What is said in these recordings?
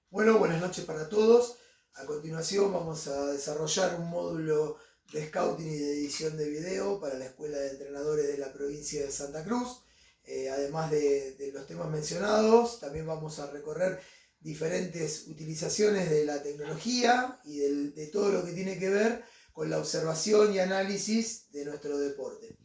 Bueno, buenas noches para todos. A continuación vamos a desarrollar un módulo de scouting y de edición de video para la Escuela de Entrenadores de la provincia de Santa Cruz. Además de los temas mencionados, también vamos a recorrer diferentes utilizaciones de la tecnología y de todo lo que tiene que ver con la observación y análisis de nuestro deporte.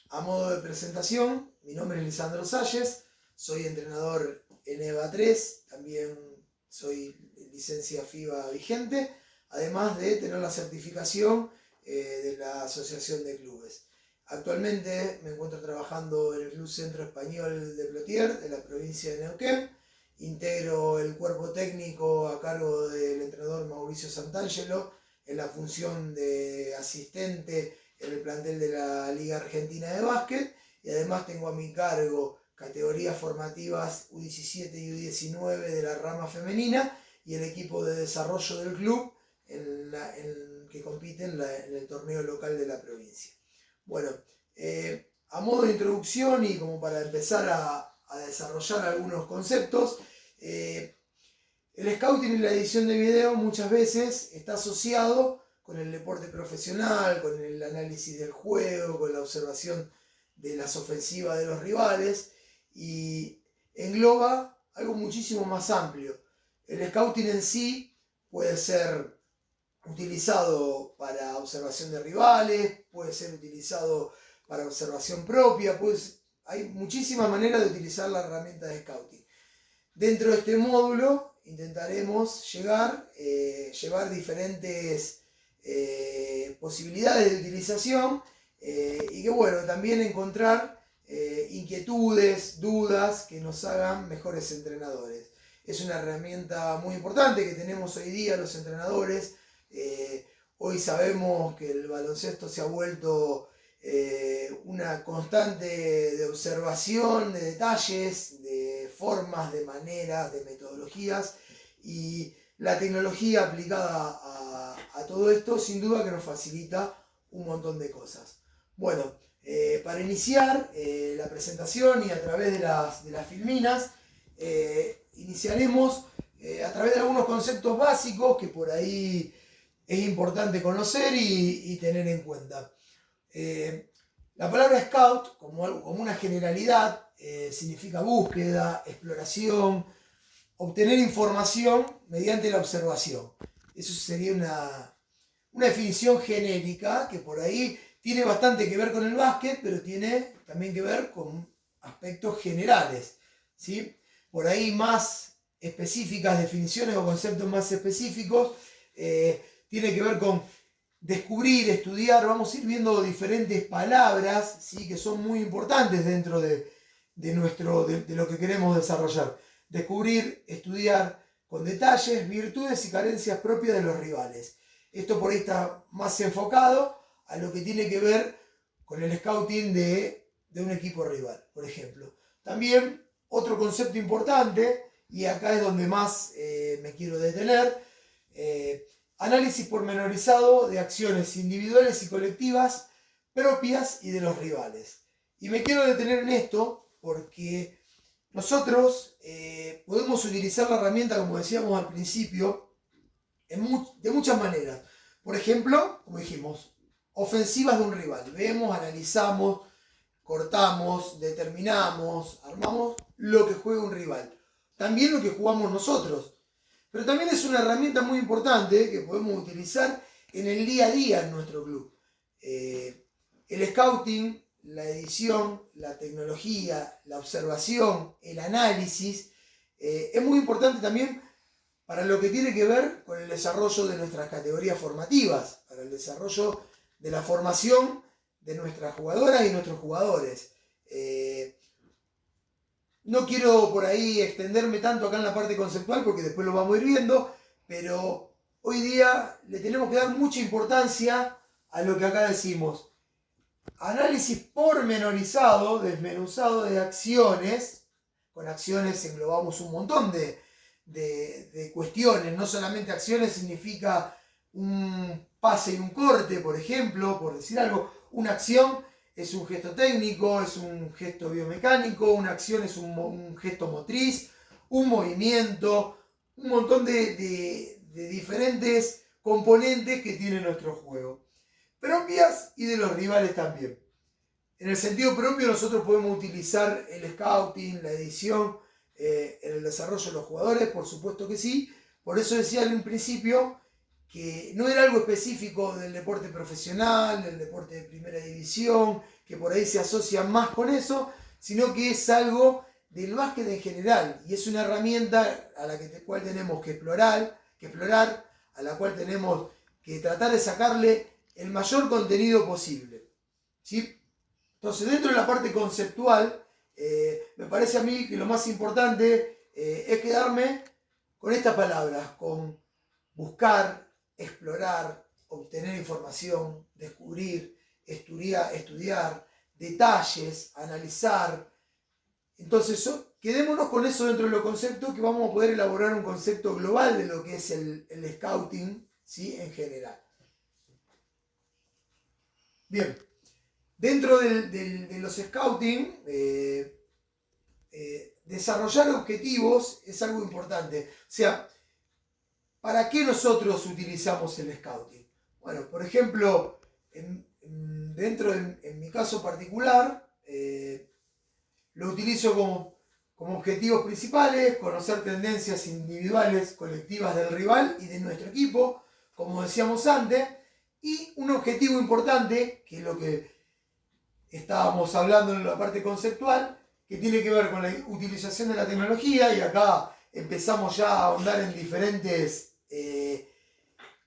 A modo de presentación, mi nombre es Lisandro Salles, soy entrenador en EVA 3, también soy licencia FIBA vigente, además de tener la certificación de la Asociación de Clubes. Actualmente me encuentro trabajando en el Club Centro Español de Plotier, de la provincia de Neuquén. Integro el cuerpo técnico a cargo del entrenador Mauricio Santangelo en la función de asistente en el plantel de la Liga Argentina de Básquet, y además tengo a mi cargo categorías formativas U17 y U19 de la rama femenina y el equipo de desarrollo del club que compite en el torneo local de la provincia. Bueno, a modo de introducción y como para empezar a desarrollar algunos conceptos, el scouting y la edición de video muchas veces está asociado con el deporte profesional, con el análisis del juego, con la observación de las ofensivas de los rivales, y engloba algo muchísimo más amplio. El scouting en sí puede ser utilizado para observación de rivales, puede ser utilizado para observación propia, hay muchísimas maneras de utilizar la herramienta de scouting. Dentro de este módulo intentaremos llevar diferentes posibilidades de utilización y que bueno, también encontrar inquietudes, dudas que nos hagan mejores entrenadores. Es una herramienta muy importante que tenemos hoy día los entrenadores. Hoy sabemos que el baloncesto se ha vuelto una constante de observación de detalles, de formas, de maneras, de metodologías, y la tecnología aplicada a todo esto sin duda que nos facilita un montón de cosas. Bueno, para iniciar la presentación y a través de las filminas, iniciaremos a través de algunos conceptos básicos que por ahí es importante conocer y tener en cuenta. La palabra scout, como una generalidad, significa búsqueda, exploración, obtener información mediante la observación. Eso sería una definición genérica que por ahí tiene bastante que ver con el básquet, pero tiene también que ver con aspectos generales, ¿sí? Por ahí más específicas, definiciones o conceptos más específicos, tiene que ver con descubrir, estudiar. Vamos a ir viendo diferentes palabras, ¿sí?, que son muy importantes dentro de lo que queremos desarrollar. Descubrir, estudiar con detalles, virtudes y carencias propias de los rivales. Esto por ahí está más enfocado a lo que tiene que ver con el scouting de un equipo rival, por ejemplo. También otro concepto importante, y acá es donde más me quiero detener, análisis pormenorizado de acciones individuales y colectivas propias y de los rivales. Y me quiero detener en esto porque nosotros podemos utilizar la herramienta, como decíamos al principio, de muchas maneras. Por ejemplo, como dijimos, ofensivas de un rival. Vemos, analizamos, cortamos, determinamos, armamos lo que juega un rival. También lo que jugamos nosotros. Pero también es una herramienta muy importante que podemos utilizar en el día a día en nuestro club. El scouting, la edición, la tecnología, la observación, el análisis, es muy importante también para lo que tiene que ver con el desarrollo de nuestras categorías formativas, para el desarrollo de la formación de nuestras jugadoras y nuestros jugadores. No quiero por ahí extenderme tanto acá en la parte conceptual porque después lo vamos a ir viendo, pero hoy día le tenemos que dar mucha importancia a lo que acá decimos. Análisis pormenorizado, desmenuzado de acciones. Con acciones englobamos un montón de cuestiones, no solamente acciones significa un pase y un corte, por ejemplo, por decir algo. Una acción es un gesto técnico, es un gesto biomecánico, una acción es un gesto motriz, un movimiento, un montón de diferentes componentes que tiene nuestro juego. Propias y de los rivales también. En el sentido propio nosotros podemos utilizar el scouting, la edición, en el desarrollo de los jugadores, por supuesto que sí. Por eso decía en un principio que no era algo específico del deporte profesional, del deporte de primera división, que por ahí se asocia más con eso, sino que es algo del básquet en general, y es una herramienta a la cual tenemos que explorar, a la cual tenemos que tratar de sacarle el mayor contenido posible, ¿sí? Entonces, dentro de la parte conceptual, me parece a mí que lo más importante es quedarme con estas palabras, con buscar, explorar, obtener información, descubrir, estudiar, detalles, analizar. Entonces, quedémonos con eso dentro de los conceptos, que vamos a poder elaborar un concepto global de lo que es el scouting, ¿sí? En general. Bien, dentro de los scouting, desarrollar objetivos es algo importante. O sea, ¿para qué nosotros utilizamos el scouting? Bueno, por ejemplo, en mi caso particular, lo utilizo como objetivos principales, conocer tendencias individuales, colectivas del rival y de nuestro equipo, como decíamos antes, y un objetivo importante, que es lo que estábamos hablando en la parte conceptual, que tiene que ver con la utilización de la tecnología, y acá empezamos ya a ahondar en diferentes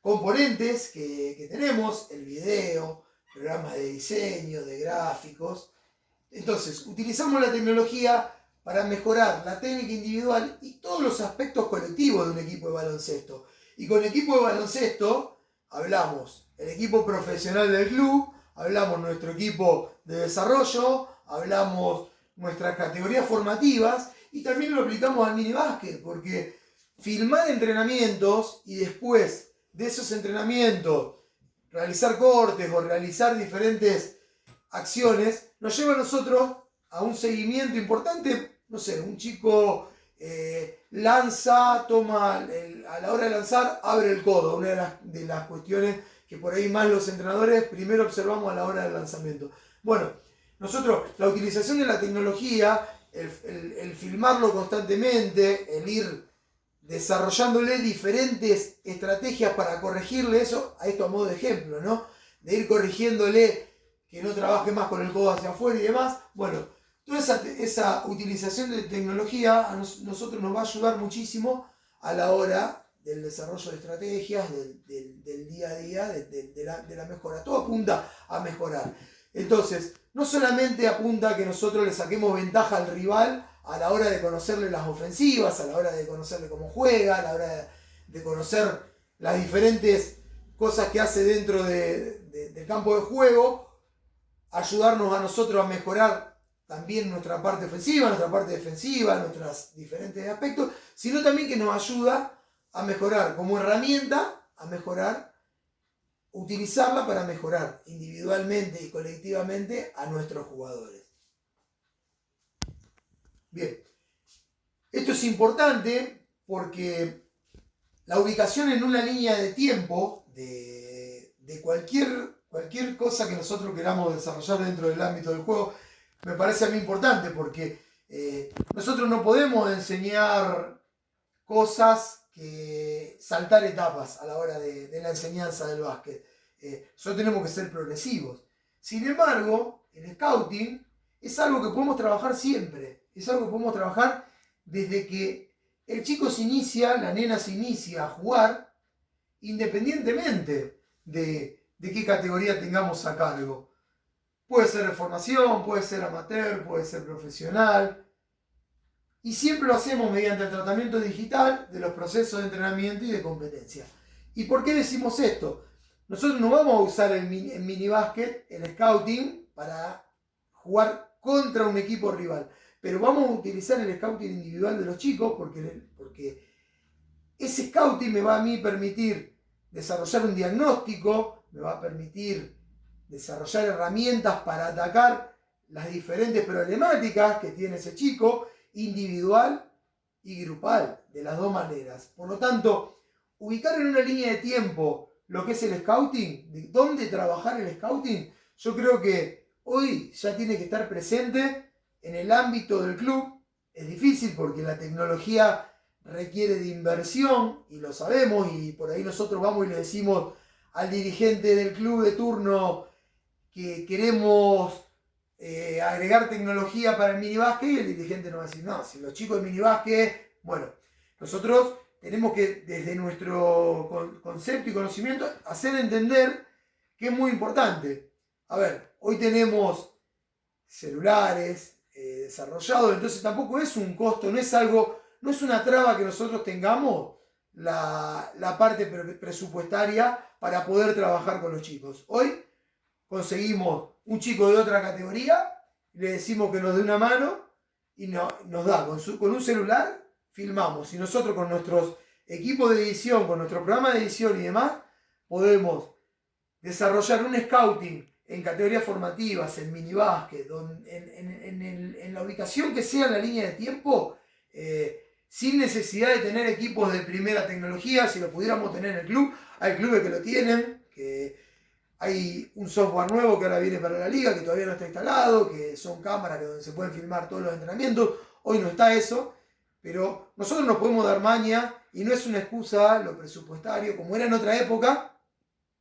componentes que tenemos, el video, programas de diseño, de gráficos. Entonces, utilizamos la tecnología para mejorar la técnica individual y todos los aspectos colectivos de un equipo de baloncesto. Y con equipo de baloncesto hablamos el equipo profesional del club, hablamos nuestro equipo de desarrollo, hablamos nuestras categorías formativas, y también lo aplicamos al minibásquet, porque filmar entrenamientos y después de esos entrenamientos realizar cortes o realizar diferentes acciones nos lleva a nosotros a un seguimiento importante. No sé, un chico lanza, toma, a la hora de lanzar, abre el codo, una de las cuestiones que por ahí más los entrenadores primero observamos a la hora del lanzamiento. Bueno, nosotros, la utilización de la tecnología, el filmarlo constantemente, el ir desarrollándole diferentes estrategias para corregirle eso, a esto a modo de ejemplo, ¿no? De ir corrigiéndole que no trabaje más con el codo hacia afuera y demás. Bueno, toda esa utilización de tecnología a nosotros nos va a ayudar muchísimo a la hora del desarrollo de estrategias, del día a día, de la mejora. Todo apunta a mejorar. Entonces, no solamente apunta a que nosotros le saquemos ventaja al rival a la hora de conocerle las ofensivas, a la hora de conocerle cómo juega, a la hora de conocer las diferentes cosas que hace dentro del campo de juego, ayudarnos a nosotros a mejorar también nuestra parte ofensiva, nuestra parte defensiva, nuestros diferentes aspectos, sino también que nos ayuda a mejorar como herramienta, a mejorar, utilizarla para mejorar individualmente y colectivamente a nuestros jugadores. Bien, esto es importante porque la ubicación en una línea de tiempo de cualquier cosa que nosotros queramos desarrollar dentro del ámbito del juego me parece a mí importante, porque nosotros no podemos enseñar cosas que saltar etapas a la hora de la enseñanza del básquet. Nosotros tenemos que ser progresivos. Sin embargo, el scouting es algo que podemos trabajar siempre. Es algo que podemos trabajar desde que el chico se inicia, la nena se inicia a jugar, independientemente de qué categoría tengamos a cargo. Puede ser de formación, puede ser amateur, puede ser profesional. Y siempre lo hacemos mediante el tratamiento digital de los procesos de entrenamiento y de competencia. ¿Y por qué decimos esto? Nosotros no vamos a usar el minibásquet, el scouting, para jugar contra un equipo rival. Pero vamos a utilizar el scouting individual de los chicos porque ese scouting me va a mí permitir desarrollar un diagnóstico, me va a permitir desarrollar herramientas para atacar las diferentes problemáticas que tiene ese chico individual y grupal, de las dos maneras. Por lo tanto, ubicar en una línea de tiempo lo que es el scouting, de dónde trabajar el scouting, yo creo que hoy ya tiene que estar presente en el ámbito del club. Es difícil porque la tecnología requiere de inversión y lo sabemos, y por ahí nosotros vamos y le decimos al dirigente del club de turno que queremos agregar tecnología para el minibásquet, y el dirigente nos va a decir, no, si los chicos de minibásquet, bueno, nosotros tenemos que desde nuestro concepto y conocimiento hacer entender que es muy importante. A ver, hoy tenemos celulares desarrollados, entonces tampoco es un costo, no es algo, no es una traba que nosotros tengamos la parte presupuestaria para poder trabajar con los chicos. Hoy conseguimos un chico de otra categoría, le decimos que nos dé una mano y nos da, con un celular filmamos, y nosotros con nuestros equipos de edición, con nuestro programa de edición y demás, podemos desarrollar un scouting en categorías formativas, en minibásquet, en la ubicación que sea en la línea de tiempo, sin necesidad de tener equipos de primera tecnología. Si lo pudiéramos tener en el club, hay clubes que lo tienen, que hay un software nuevo que ahora viene para la liga, que todavía no está instalado, que son cámaras donde se pueden filmar todos los entrenamientos. Hoy no está eso, pero nosotros nos podemos dar maña, y no es una excusa lo presupuestario, como era en otra época,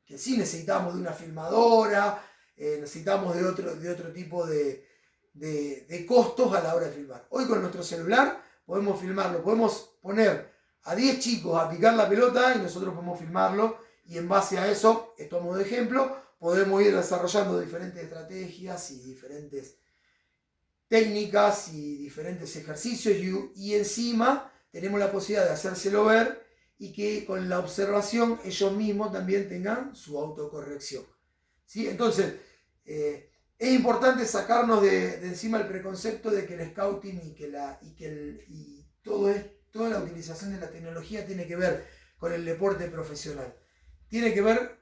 que sí necesitamos de una filmadora, necesitamos de otro tipo de costos a la hora de filmar. Hoy con nuestro celular podemos filmarlo, podemos poner a 10 chicos a picar la pelota y nosotros podemos filmarlo, y en base a eso, esto a modo de ejemplo, podemos ir desarrollando diferentes estrategias y diferentes técnicas y diferentes ejercicios, y encima tenemos la posibilidad de hacérselo ver y que con la observación ellos mismos también tengan su autocorrección. ¿Sí? Entonces, es importante sacarnos de encima el preconcepto de que el scouting y toda la utilización de la tecnología tiene que ver con el deporte profesional. Tiene que ver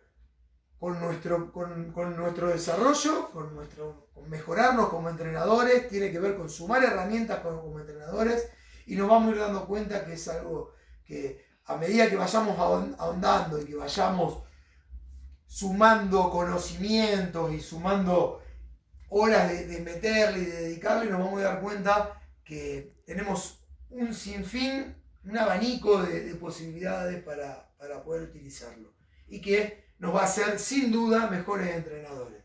con nuestro desarrollo, con mejorarnos como entrenadores, tiene que ver con sumar herramientas como entrenadores, y nos vamos a ir dando cuenta que es algo que a medida que vayamos ahondando y que vayamos sumando conocimientos y sumando horas de meterle y de dedicarle, nos vamos a dar cuenta que tenemos un sinfín, un abanico de posibilidades para poder utilizarlo, y que nos va a hacer sin duda mejores entrenadores.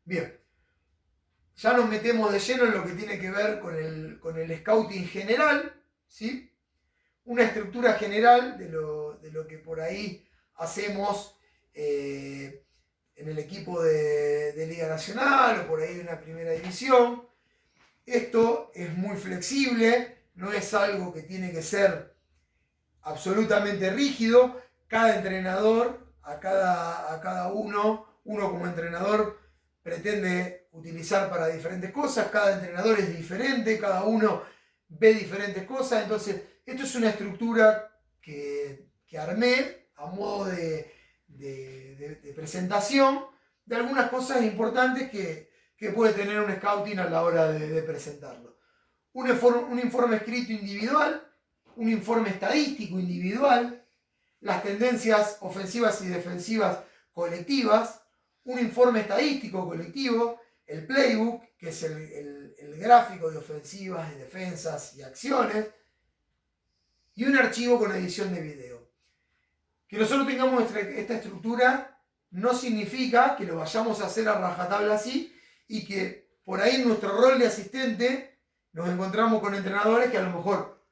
Bien, ya nos metemos de lleno en lo que tiene que ver con el scouting general, ¿sí? Una estructura general de lo que por ahí hacemos en el equipo de Liga Nacional o por ahí en la primera división. Esto es muy flexible, no es algo que tiene que ser absolutamente rígido. Cada entrenador, a cada uno como entrenador pretende utilizar para diferentes cosas, cada entrenador es diferente, cada uno ve diferentes cosas. Entonces, esto es una estructura que armé a modo de presentación de algunas cosas importantes que puede tener un scouting a la hora de presentarlo. Un informe escrito individual, un informe estadístico individual, las tendencias ofensivas y defensivas colectivas, un informe estadístico colectivo, el playbook, que es el gráfico de ofensivas, de defensas y acciones, y un archivo con edición de video. Que nosotros tengamos esta estructura no significa que lo vayamos a hacer a rajatabla así, y que por ahí en nuestro rol de asistente nos encontramos con entrenadores que a lo mejor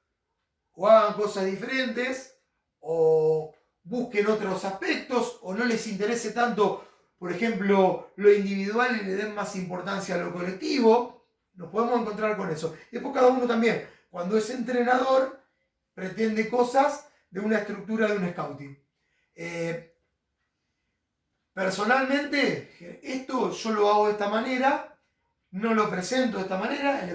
o hagan cosas diferentes, o busquen otros aspectos, o no les interese tanto, por ejemplo, lo individual y le den más importancia a lo colectivo. Nos podemos encontrar con eso. Después cada uno también, cuando es entrenador, pretende cosas de una estructura de un scouting. Personalmente, esto yo lo hago de esta manera, no lo presento de esta manera. El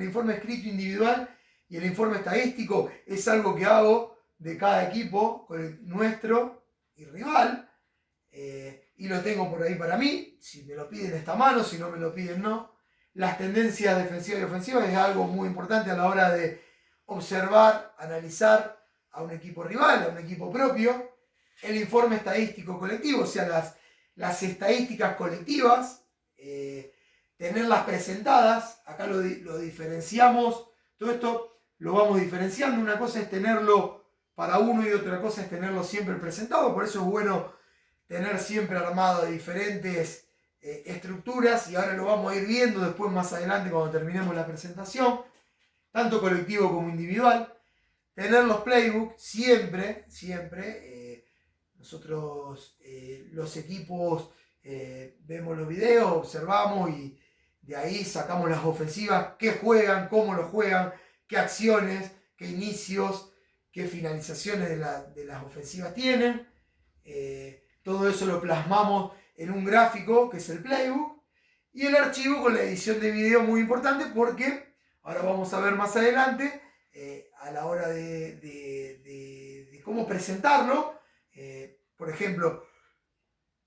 informe escrito individual y el informe estadístico es algo que hago de cada equipo, con el nuestro y rival, y lo tengo por ahí para mí. Si me lo piden está a mano, si no me lo piden no. las tendencias defensivas y ofensivas es algo muy importante a la hora de observar, analizar a un equipo rival, a un equipo propio. El informe estadístico colectivo, o sea, las estadísticas colectivas, tenerlas presentadas. Acá lo diferenciamos, todo esto lo vamos diferenciando. Una cosa es tenerlo para uno y otra cosa es tenerlo siempre presentado. Por eso es bueno tener siempre armado diferentes estructuras, y ahora lo vamos a ir viendo después más adelante cuando terminemos la presentación, tanto colectivo como individual. Tener los playbooks siempre, nosotros los equipos vemos los videos, observamos y de ahí sacamos las ofensivas, qué juegan, cómo lo juegan, qué acciones, qué inicios, qué finalizaciones de las ofensivas tienen. Todo eso lo plasmamos en un gráfico que es el playbook, y el archivo con la edición de video, muy importante porque ahora vamos a ver más adelante a la hora de cómo presentarlo. Por ejemplo,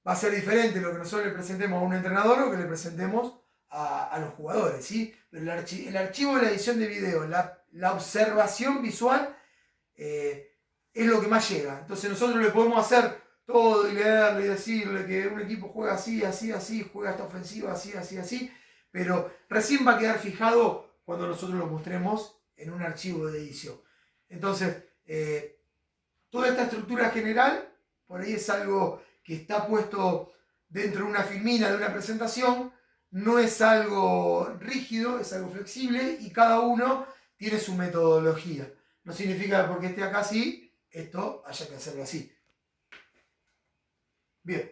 va a ser diferente lo que nosotros le presentemos a un entrenador o que le presentemos a los jugadores, ¿sí? Pero el archivo de la edición de video, la observación visual, es lo que más llega. Entonces nosotros le podemos hacer todo y leerle y decirle que un equipo juega así, así, así, juega esta ofensiva así, así, así, pero recién va a quedar fijado cuando nosotros lo mostremos en un archivo de edición. Entonces, toda esta estructura general, por ahí es algo que está puesto dentro de una filmina, de una presentación, no es algo rígido, es algo flexible y cada uno tiene su metodología. No significa que porque esté acá así, esto haya que hacerlo así. Bien.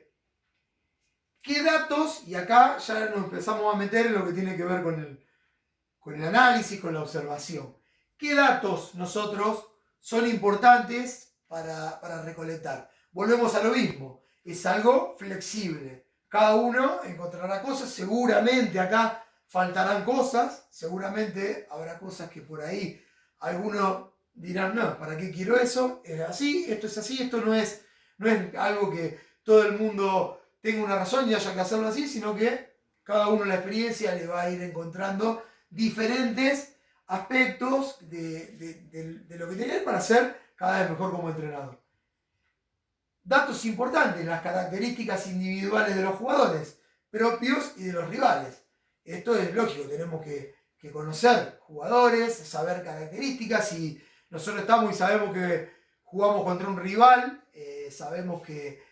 ¿Qué datos? Y acá ya nos empezamos a meter en lo que tiene que ver con el análisis, con la observación. ¿Qué datos nosotros son importantes para recolectar? Volvemos a lo mismo. Es algo flexible. Cada uno encontrará cosas. Seguramente acá faltarán cosas. Seguramente habrá cosas que por ahí algunos dirán, no, ¿para qué quiero eso? Es así, esto no es algo que todo el mundo tenga una razón y haya que hacerlo así, sino que cada uno en la experiencia le va a ir encontrando diferentes aspectos de lo que tiene para ser cada vez mejor como entrenador. Datos importantes, las características individuales de los jugadores, propios y de los rivales. Esto es lógico, tenemos que conocer jugadores, saber características. Si nosotros estamos y sabemos que jugamos contra un rival, sabemos que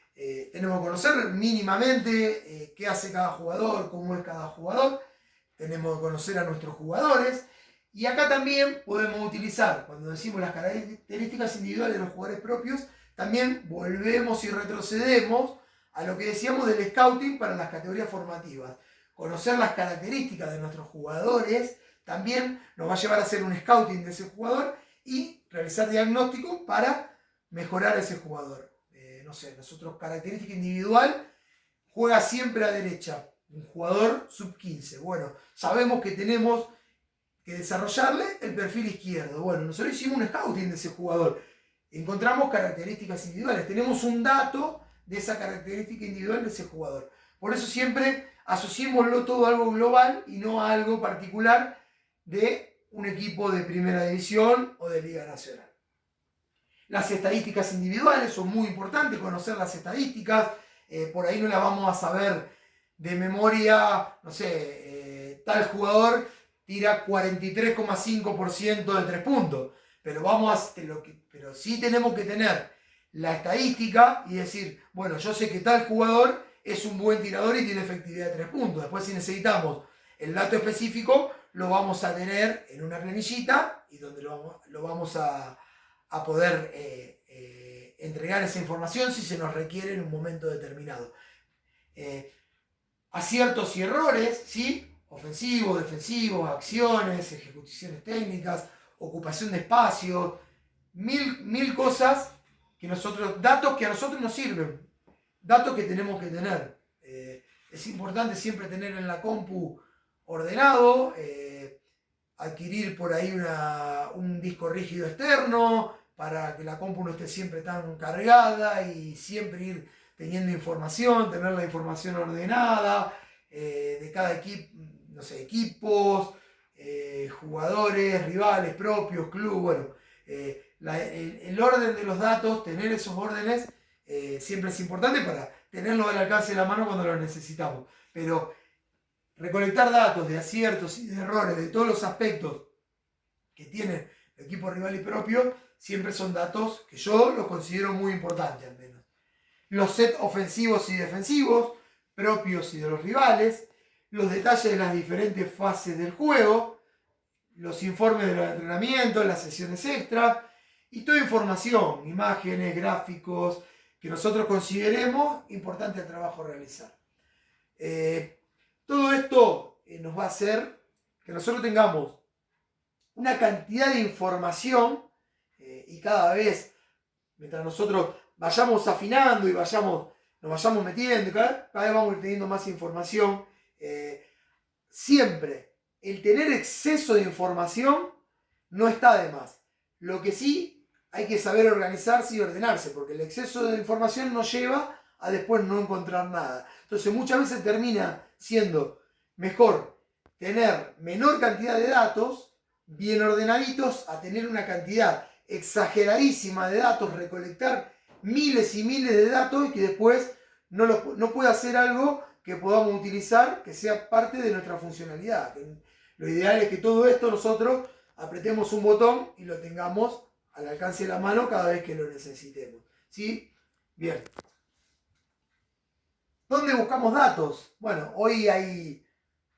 tenemos que conocer mínimamente qué hace cada jugador, cómo es cada jugador. Tenemos que conocer a nuestros jugadores. Y acá también podemos utilizar, cuando decimos las características individuales de los jugadores propios, también volvemos y retrocedemos a lo que decíamos del scouting para las categorías formativas. Conocer las características de nuestros jugadores también nos va a llevar a hacer un scouting de ese jugador y realizar diagnósticos para mejorar a ese jugador. No sé, nosotros característica individual, juega siempre a derecha, un jugador sub-15. Bueno, sabemos que tenemos que desarrollarle el perfil izquierdo. Bueno, nosotros hicimos un scouting de ese jugador. Encontramos características individuales. Tenemos un dato de esa característica individual de ese jugador. Por eso siempre asociémoslo todo a algo global y no a algo particular de un equipo de primera división o de Liga Nacional. Las estadísticas individuales son muy importantes, conocer las estadísticas. Por ahí no las vamos a saber de memoria, no sé, tal jugador tira 43,5% de 3 puntos. Pero sí tenemos que tener la estadística y decir, bueno, yo sé que tal jugador es un buen tirador y tiene efectividad de 3 puntos. Después, si necesitamos el dato específico, lo vamos a tener en una planillita y donde lo vamos a poder entregar esa información si se nos requiere en un momento determinado. Aciertos y errores, ¿sí? Ofensivos, defensivos, acciones, ejecuciones técnicas, ocupación de espacio, mil cosas datos que a nosotros nos sirven, datos que tenemos que tener. Es importante siempre tener en la compu ordenado, adquirir por ahí un disco rígido externo para que la compu no esté siempre tan cargada y siempre ir teniendo información, tener la información ordenada de cada equipo, no sé, equipos, jugadores, rivales, propios, club, bueno, el orden de los datos, tener esos órdenes, siempre es importante para tenerlos al alcance de la mano cuando los necesitamos. Pero recolectar datos de aciertos y de errores, de todos los aspectos que tiene el equipo rival y propio, siempre son datos que yo los considero muy importantes al menos. Los sets ofensivos y defensivos, propios y de los rivales, los detalles de las diferentes fases del juego, los informes de los entrenamientos, las sesiones extra y toda información, imágenes, gráficos, que nosotros consideremos importante al trabajo a realizar. Todo esto nos va a hacer que nosotros tengamos una cantidad de información y cada vez, mientras nosotros vayamos afinando y nos vayamos metiendo, cada vez vamos teniendo más información. Siempre el tener exceso de información no está de más. Lo que sí hay que saber organizarse y ordenarse, porque el exceso de información nos lleva a después no encontrar nada. Entonces muchas veces termina siendo mejor tener menor cantidad de datos, bien ordenaditos, a tener una cantidad exageradísima de datos, recolectar miles y miles de datos y que después no pueda hacer algo que podamos utilizar, que sea parte de nuestra funcionalidad. Lo ideal es que todo esto nosotros apretemos un botón y lo tengamos al alcance de la mano cada vez que lo necesitemos. ¿Sí? Bien. ¿Dónde buscamos datos? Bueno, hoy hay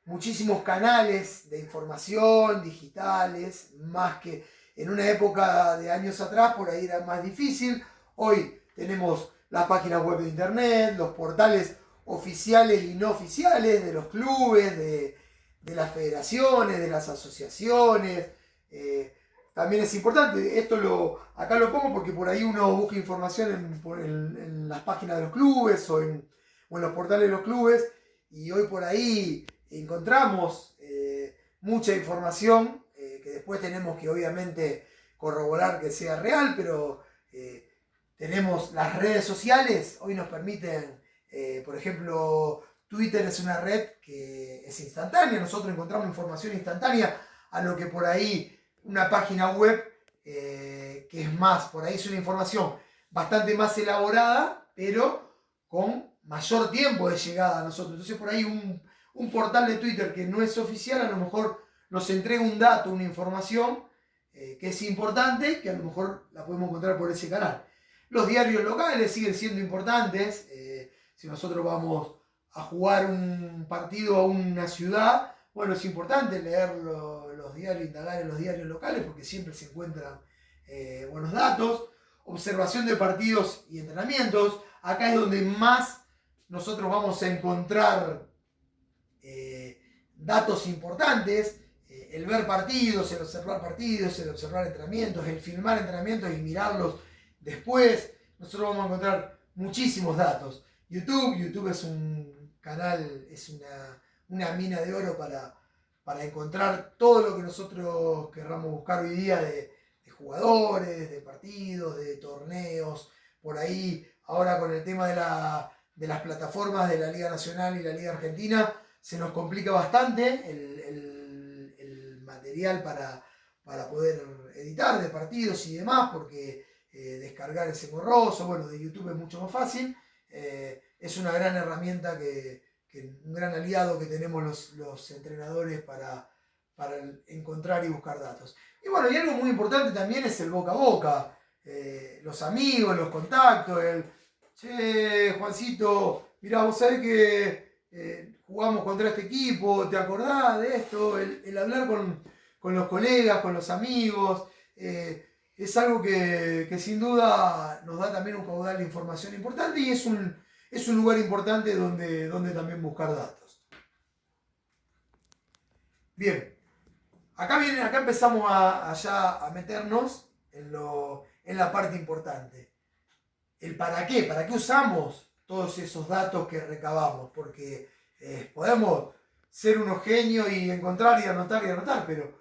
muchísimos canales de información digitales, más que en una época de años atrás, por ahí era más difícil. Hoy tenemos las páginas web de internet, los portales oficiales y no oficiales de los clubes, de las federaciones, de las asociaciones. También es importante, acá lo pongo porque por ahí uno busca información en las páginas de los clubes o en los portales de los clubes, y hoy por ahí encontramos mucha información que después tenemos que obviamente corroborar que sea real, pero tenemos las redes sociales, hoy nos permiten, por ejemplo, Twitter es una red que es instantánea, nosotros encontramos información instantánea, a lo que por ahí una página web, que es más, por ahí es una información bastante más elaborada, pero con mayor tiempo de llegada a nosotros. Entonces por ahí un portal de Twitter que no es oficial a lo mejor nos entrega un dato, una información que es importante, que a lo mejor la podemos encontrar por ese canal. Los diarios locales siguen siendo importantes. Si nosotros vamos a jugar un partido a una ciudad, bueno, es importante leer los diarios, indagar en los diarios locales porque siempre se encuentran buenos datos. Observación de partidos y entrenamientos. Acá es donde más nosotros vamos a encontrar datos importantes. El ver partidos, el observar entrenamientos, el filmar entrenamientos y mirarlos después. Nosotros vamos a encontrar muchísimos datos. YouTube es un canal, es una mina de oro para encontrar todo lo que nosotros querramos buscar hoy día de jugadores, de partidos, de torneos. Por ahí, ahora con el tema de las plataformas de la Liga Nacional y la Liga Argentina, se nos complica bastante el material para poder editar de partidos y demás, porque descargar es engorroso. Bueno, de YouTube es mucho más fácil. Es una gran herramienta un gran aliado que tenemos los entrenadores para encontrar y buscar datos. Y bueno, y algo muy importante también es el boca a boca. Los amigos, los contactos, che, Juancito, mirá, vos sabés que jugamos contra este equipo, ¿te acordás de esto? El hablar con los colegas, con los amigos, es algo que sin duda nos da también un caudal de información importante y es un lugar importante donde también buscar datos. Bien, acá empezamos a meternos en la parte importante. El para qué usamos todos esos datos que recabamos, porque podemos ser unos genios y encontrar y anotar, pero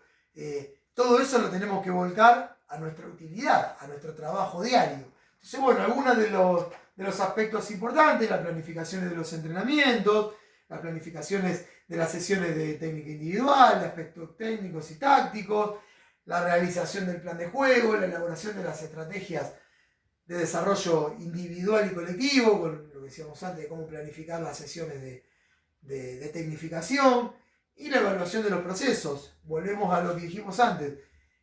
todo eso lo tenemos que volcar a nuestra utilidad, a nuestro trabajo diario. Entonces, bueno, algunos de los aspectos importantes, las planificaciones de los entrenamientos, las planificaciones de las sesiones de técnica individual, de aspectos técnicos y tácticos, la realización del plan de juego, la elaboración de las estrategias de desarrollo individual y colectivo, con lo que decíamos antes de cómo planificar las sesiones de tecnificación, y la evaluación de los procesos. Volvemos a lo que dijimos antes,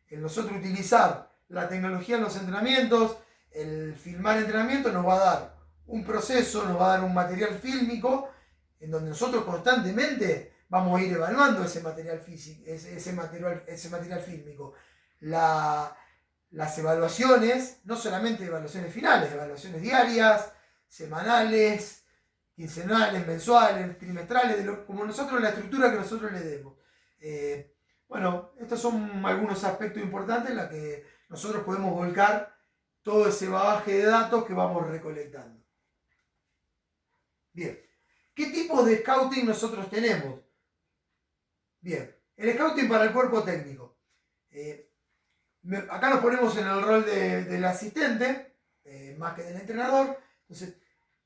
el nosotros utilizar la tecnología en los entrenamientos, el filmar entrenamientos nos va a dar un proceso, nos va a dar un material fílmico en donde nosotros constantemente vamos a ir evaluando ese material físico, ese material fílmico. Las evaluaciones, no solamente evaluaciones finales, evaluaciones diarias, semanales, quincenales, mensuales, trimestrales, como nosotros, la estructura que nosotros le demos. Bueno, estos son algunos aspectos importantes en los que nosotros podemos volcar todo ese bagaje de datos que vamos recolectando. Bien, ¿qué tipos de scouting nosotros tenemos? Bien, el scouting para el cuerpo técnico. Acá nos ponemos en el rol del asistente, más que del entrenador. Entonces,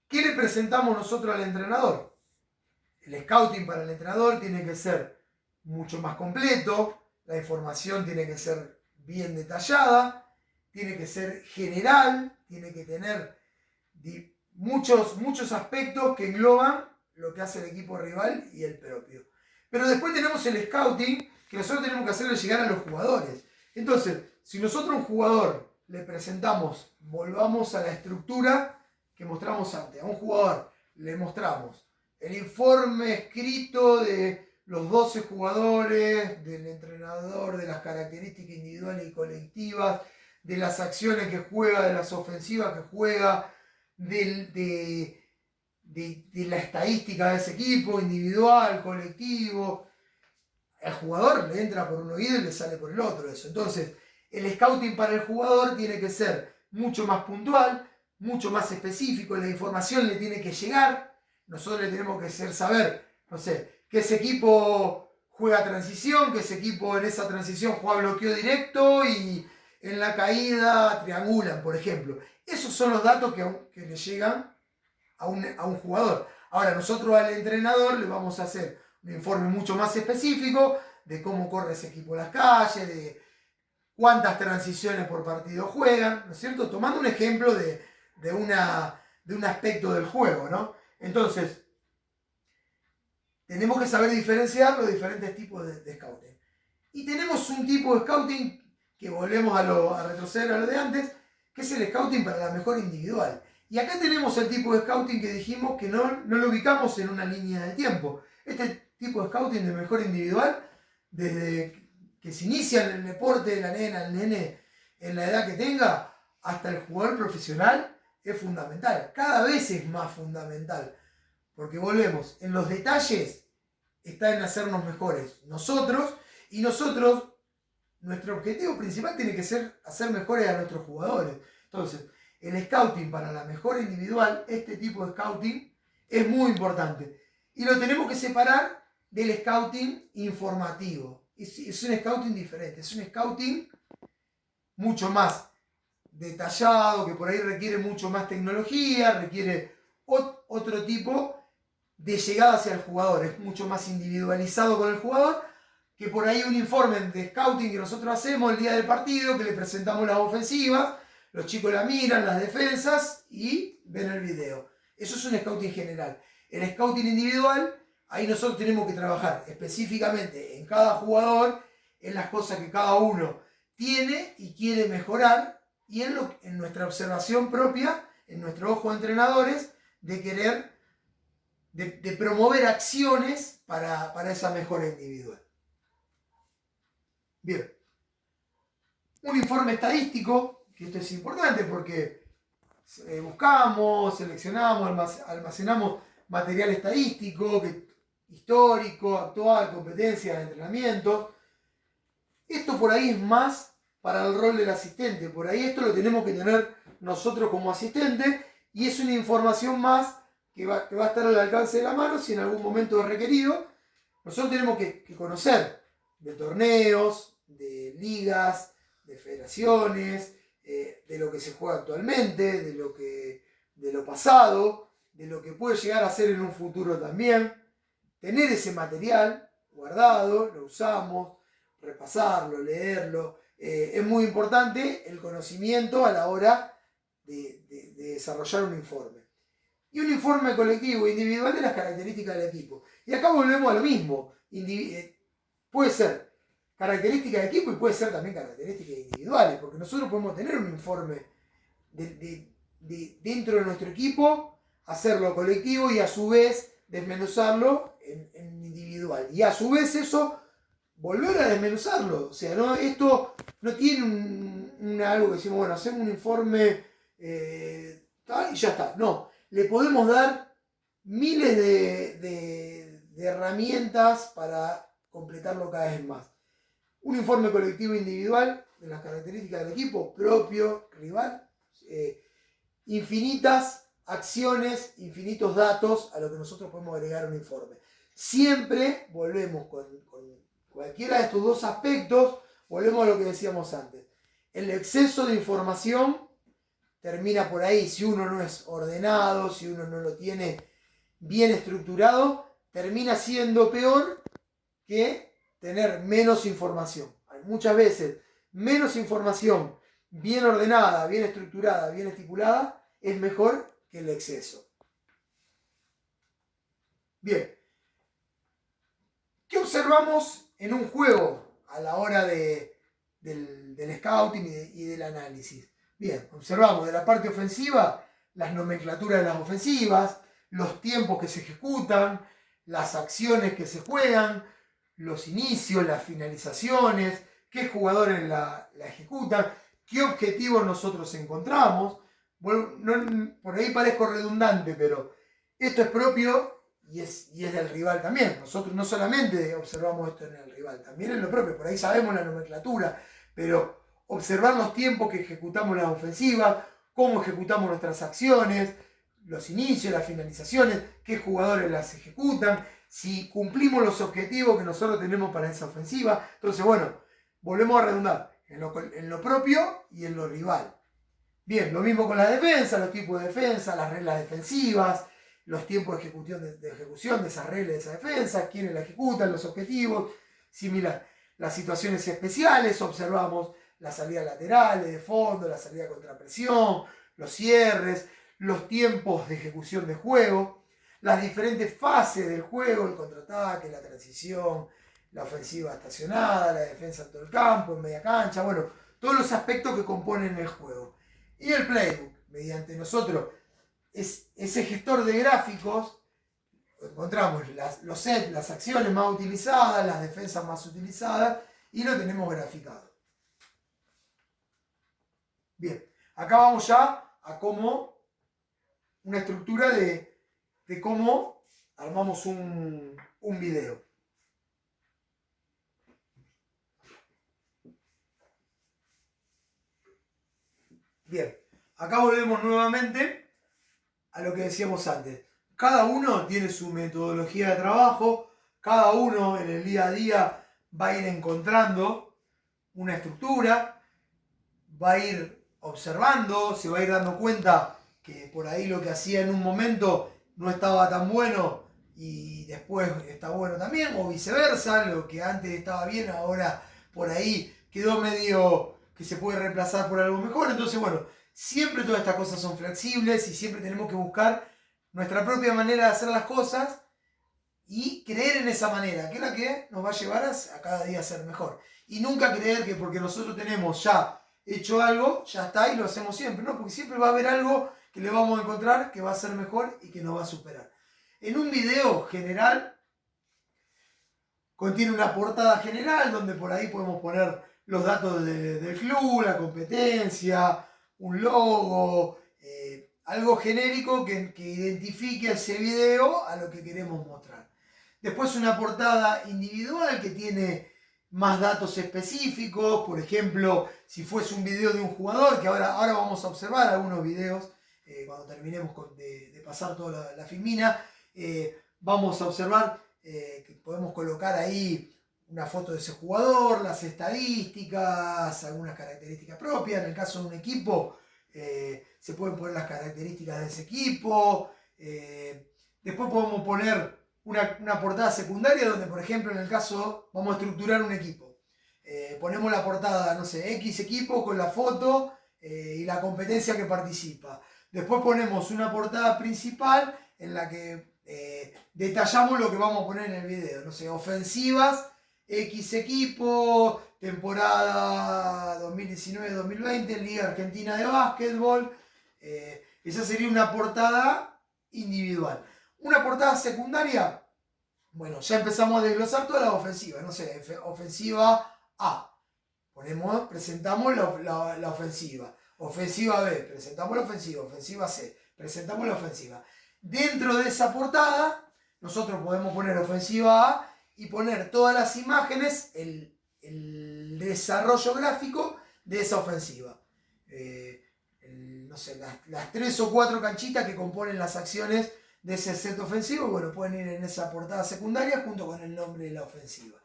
¿qué le presentamos nosotros al entrenador? El scouting para el entrenador tiene que ser mucho más completo, la información tiene que ser bien detallada, tiene que ser general, tiene que tener muchos aspectos que engloban lo que hace el equipo rival y el propio. Pero después tenemos el scouting que nosotros tenemos que hacerle llegar a los jugadores. Entonces, si nosotros a un jugador le presentamos, volvamos a la estructura que mostramos antes, a un jugador le mostramos el informe escrito de los 12 jugadores, del entrenador, de las características individuales y colectivas, de las acciones que juega, de las ofensivas que juega, de la estadística de ese equipo, individual, colectivo. El jugador le entra por un oído y le sale por el otro eso. Entonces, el scouting para el jugador tiene que ser mucho más puntual, mucho más específico, la información le tiene que llegar, nosotros le tenemos que hacer saber, no sé, que ese equipo juega transición, que ese equipo en esa transición juega bloqueo directo y en la caída triangulan, por ejemplo. Esos son los datos que le llegan a un jugador. Ahora, nosotros al entrenador le vamos a hacer un informe mucho más específico de cómo corre ese equipo en las calles, de cuántas transiciones por partido juegan, ¿no es cierto? Tomando un ejemplo de un aspecto del juego, ¿no? Entonces, tenemos que saber diferenciar los diferentes tipos de scouting. Y tenemos un tipo de scouting que volvemos a retroceder a lo de antes, que es el scouting para la mejora individual. Y acá tenemos el tipo de scouting que dijimos que no lo ubicamos en una línea de tiempo. Este tipo de scouting de mejora individual, desde que se inicia en el deporte de la nena, el nene, en la edad que tenga, hasta el jugador profesional, es fundamental. Cada vez es más fundamental. Porque volvemos, en los detalles está en hacernos mejores nosotros, y nosotros, nuestro objetivo principal tiene que ser hacer mejores a nuestros jugadores. Entonces, el scouting para la mejora individual, este tipo de scouting, es muy importante. Y lo tenemos que separar del scouting informativo. Es un scouting diferente, es un scouting mucho más detallado, que por ahí requiere mucho más tecnología, requiere otro tipo de llegada hacia el jugador, es mucho más individualizado con el jugador, que por ahí un informe de scouting que nosotros hacemos el día del partido, que le presentamos las ofensivas, los chicos la miran, las defensas y ven el video. Eso es un scouting general. El scouting individual, ahí nosotros tenemos que trabajar específicamente en cada jugador, en las cosas que cada uno tiene y quiere mejorar, y en nuestra observación propia, en nuestro ojo de entrenadores, de querer, de promover acciones para esa mejora individual. Bien. Un informe estadístico, que esto es importante porque buscamos, seleccionamos, almacenamos material estadístico, histórico, actual, competencias, entrenamiento. Esto por ahí es más para el rol del asistente. Por ahí esto lo tenemos que tener nosotros como asistente y es una información más que va a estar al alcance de la mano si en algún momento es requerido. Nosotros tenemos que conocer de torneos, de ligas, de federaciones, de lo que se juega actualmente, de lo pasado, de lo que puede llegar a ser en un futuro también. tener ese material guardado, lo usamos, repasarlo, leerlo. Es muy importante el conocimiento a la hora de desarrollar un informe. Y un informe colectivo, individual, de las características del equipo. Y acá volvemos a lo mismo. Puede ser características de equipo y puede ser también características individuales, porque nosotros podemos tener un informe dentro de nuestro equipo, hacerlo colectivo y a su vez desmenuzarlo en individual. Y a su vez eso, volver a desmenuzarlo. O sea, ¿no? Esto no tiene algo que decimos, bueno, hacemos un informe tal y ya está. No, le podemos dar miles de herramientas para completarlo cada vez más. Un informe colectivo individual de las características del equipo, propio, rival, infinitas acciones, infinitos datos a lo que nosotros podemos agregar a un informe. Siempre volvemos con cualquiera de estos dos aspectos, volvemos a lo que decíamos antes. El exceso de información termina por ahí. Si uno no es ordenado, si uno no lo tiene bien estructurado, termina siendo peor que tener menos información. Muchas veces menos información bien ordenada, bien estructurada, bien estipulada, es mejor que el exceso. Bien. ¿Qué observamos en un juego a la hora del scouting y del análisis? Bien, observamos de la parte ofensiva las nomenclaturas de las ofensivas, los tiempos que se ejecutan, las acciones que se juegan, los inicios, las finalizaciones, qué jugadores la ejecutan, qué objetivos nosotros encontramos. Bueno, por ahí parezco redundante, pero esto es propio y es del rival también. Nosotros no solamente observamos esto en el rival, también en lo propio. Por ahí sabemos la nomenclatura, pero observar los tiempos que ejecutamos las ofensivas, cómo ejecutamos nuestras acciones, los inicios, las finalizaciones, qué jugadores las ejecutan, si cumplimos los objetivos que nosotros tenemos para esa ofensiva. Entonces, bueno, volvemos a redundar en lo propio y en lo rival. Bien, lo mismo con la defensa, los tipos de defensa, las reglas defensivas, los tiempos de ejecución de esas reglas de esa defensa, quiénes la ejecutan, los objetivos, similar. Las situaciones especiales, observamos las salidas laterales, de fondo, la salida contra presión, los cierres, los tiempos de ejecución de juego, las diferentes fases del juego, el contraataque, la transición, la ofensiva estacionada, la defensa en todo el campo, en media cancha, bueno, todos los aspectos que componen el juego. Y el playbook, mediante nosotros, ese gestor de gráficos, encontramos los sets, las acciones más utilizadas, las defensas más utilizadas, y lo tenemos graficado. Bien, acá vamos ya a cómo, una estructura de cómo armamos un video. Bien, acá volvemos nuevamente a lo que decíamos antes. Cada uno tiene su metodología de trabajo, cada uno en el día a día va a ir encontrando una estructura, va a ir observando, se va a ir dando cuenta que por ahí lo que hacía en un momento no estaba tan bueno y después está bueno también, o viceversa, lo que antes estaba bien ahora por ahí quedó medio que se puede reemplazar por algo mejor. Entonces, bueno, siempre todas estas cosas son flexibles y siempre tenemos que buscar nuestra propia manera de hacer las cosas y creer en esa manera, que es la que nos va a llevar a cada día a ser mejor. Y nunca creer que porque nosotros tenemos ya hecho algo, ya está y lo hacemos siempre, ¿no? Porque siempre va a haber algo que le vamos a encontrar que va a ser mejor y que nos va a superar. En un video general contiene una portada general donde por ahí podemos poner los datos del club, la competencia, un logo, algo genérico que identifique ese video a lo que queremos mostrar. Después una portada individual que tiene más datos específicos, por ejemplo, si fuese un video de un jugador, que ahora vamos a observar algunos videos, cuando terminemos de pasar toda la filmina, vamos a observar que podemos colocar ahí una foto de ese jugador, las estadísticas, algunas características propias. En el caso de un equipo, se pueden poner las características de ese equipo. Después podemos poner una portada secundaria donde, por ejemplo, en el caso, vamos a estructurar un equipo. Ponemos la portada, no sé, X equipo con la foto y la competencia que participa. Después ponemos una portada principal en la que detallamos lo que vamos a poner en el video. No sé, ofensivas, X equipo, temporada 2019-2020, Liga Argentina de Básquetbol. Esa sería una portada individual. Una portada secundaria, bueno, ya empezamos a desglosar toda la ofensiva. No sé, ofensiva A. Presentamos la ofensiva. Ofensiva B, presentamos la ofensiva. Ofensiva C, presentamos la ofensiva. Dentro de esa portada, nosotros podemos poner ofensiva A y poner todas las imágenes, el desarrollo gráfico de esa ofensiva. No sé, las 3 o 4 canchitas que componen las acciones de ese set ofensivo, bueno, pueden ir en esa portada secundaria junto con el nombre de la ofensiva.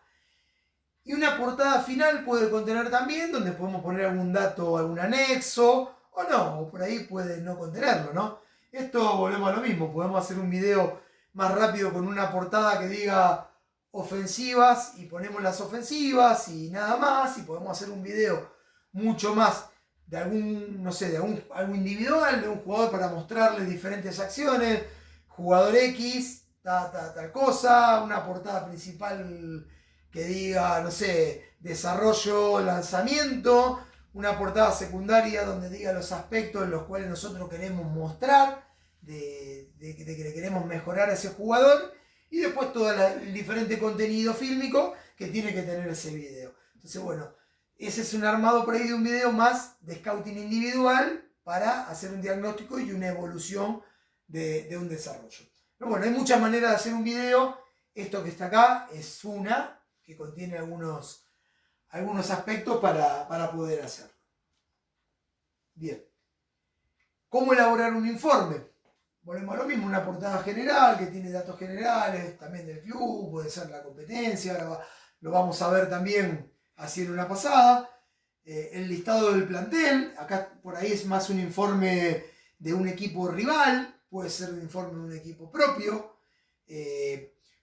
Y una portada final puede contener también, donde podemos poner algún dato, algún anexo, o no, o por ahí puede no contenerlo, ¿no? Esto volvemos a lo mismo, podemos hacer un video más rápido con una portada que diga ofensivas y ponemos las ofensivas y nada más, y podemos hacer un video mucho más de algún, no sé, de algo individual, de un jugador para mostrarle diferentes acciones, jugador X, tal cosa, una portada principal que diga, no sé, desarrollo, lanzamiento, una portada secundaria donde diga los aspectos en los cuales nosotros queremos mostrar, de que le queremos mejorar a ese jugador, y después todo el diferente contenido fílmico que tiene que tener ese video. Entonces, bueno, ese es un armado por ahí de un video más de scouting individual para hacer un diagnóstico y una evolución de un desarrollo. Pero bueno, hay muchas maneras de hacer un video. Esto que está acá es una que contiene algunos aspectos para poder hacerlo. Bien. ¿Cómo elaborar un informe? Volvemos a lo mismo, una portada general que tiene datos generales, también del club, puede ser la competencia, ahora lo vamos a ver también así en una pasada. El listado del plantel, acá por ahí es más un informe de un equipo rival, puede ser un informe de un equipo propio,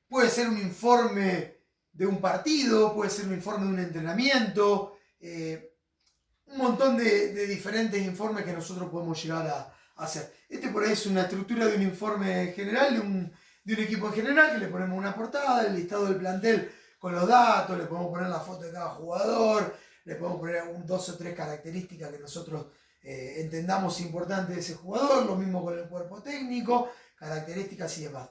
puede ser un informe de un partido, puede ser un informe de un entrenamiento, un montón de diferentes informes que nosotros podemos llegar a hacer. Este por ahí es una estructura de un informe general, de un equipo en general, que le ponemos una portada, el listado del plantel con los datos, le podemos poner la foto de cada jugador, le podemos poner 2 o 3 características que nosotros entendamos importantes de ese jugador, lo mismo con el cuerpo técnico, características y demás.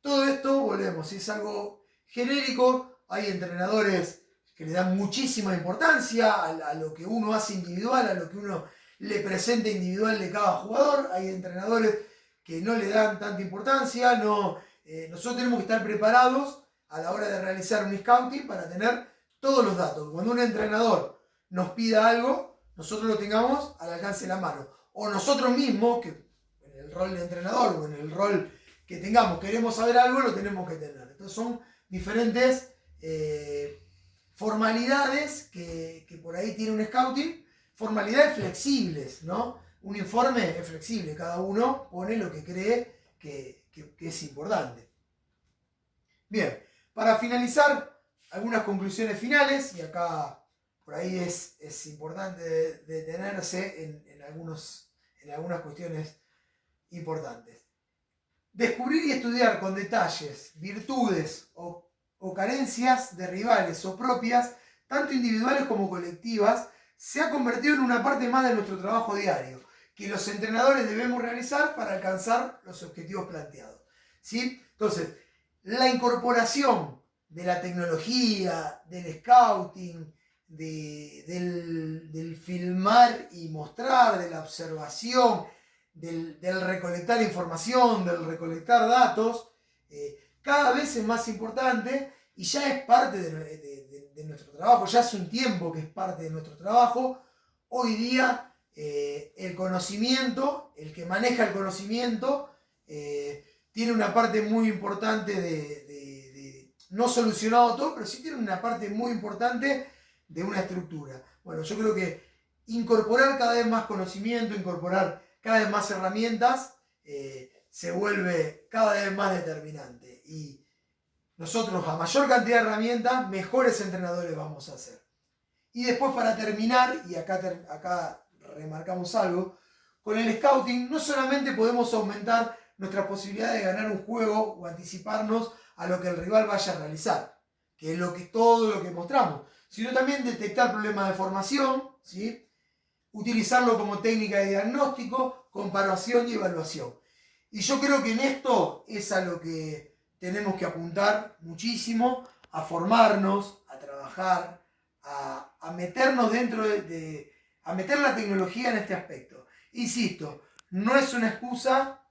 Todo esto, volvemos, si es algo genérico, hay entrenadores que le dan muchísima importancia a lo que uno hace individual, a lo que uno le presenta individual de cada jugador. Hay entrenadores que no le dan tanta importancia. Nosotros tenemos que estar preparados a la hora de realizar un scouting para tener todos los datos. Cuando un entrenador nos pida algo, nosotros lo tengamos al alcance de la mano. O nosotros mismos, que en el rol de entrenador o en el rol que tengamos, queremos saber algo, lo tenemos que tener. Entonces son diferentes formalidades que por ahí tiene un scouting, formalidades flexibles, ¿no? Un informe es flexible, cada uno pone lo que cree que es importante. Bien, para finalizar, algunas conclusiones finales, y acá por ahí es importante detenerse en algunas cuestiones importantes. Descubrir y estudiar con detalles virtudes o carencias de rivales o propias, tanto individuales como colectivas, se ha convertido en una parte más de nuestro trabajo diario, que los entrenadores debemos realizar para alcanzar los objetivos planteados. ¿Sí? Entonces, la incorporación de la tecnología, del scouting, del filmar y mostrar, de la observación, del recolectar información, del recolectar datos, cada vez es más importante y ya es parte de nuestro trabajo, ya hace un tiempo que es parte de nuestro trabajo. Hoy día el conocimiento, el que maneja el conocimiento, tiene una parte muy importante no solucionado todo, pero sí tiene una parte muy importante de una estructura. Bueno, yo creo que incorporar cada vez más conocimiento, incorporar cada vez más herramientas, se vuelve cada vez más determinante. Y nosotros a mayor cantidad de herramientas, mejores entrenadores vamos a ser. Y después para terminar, y acá remarcamos algo, con el scouting no solamente podemos aumentar nuestra posibilidad de ganar un juego o anticiparnos a lo que el rival vaya a realizar, que es todo lo que mostramos, sino también detectar problemas de formación, ¿sí? Utilizarlo como técnica de diagnóstico, comparación y evaluación. Y yo creo que en esto es a lo que tenemos que apuntar muchísimo, a formarnos, a trabajar, a meternos dentro a meter la tecnología en este aspecto. Insisto, no es una excusa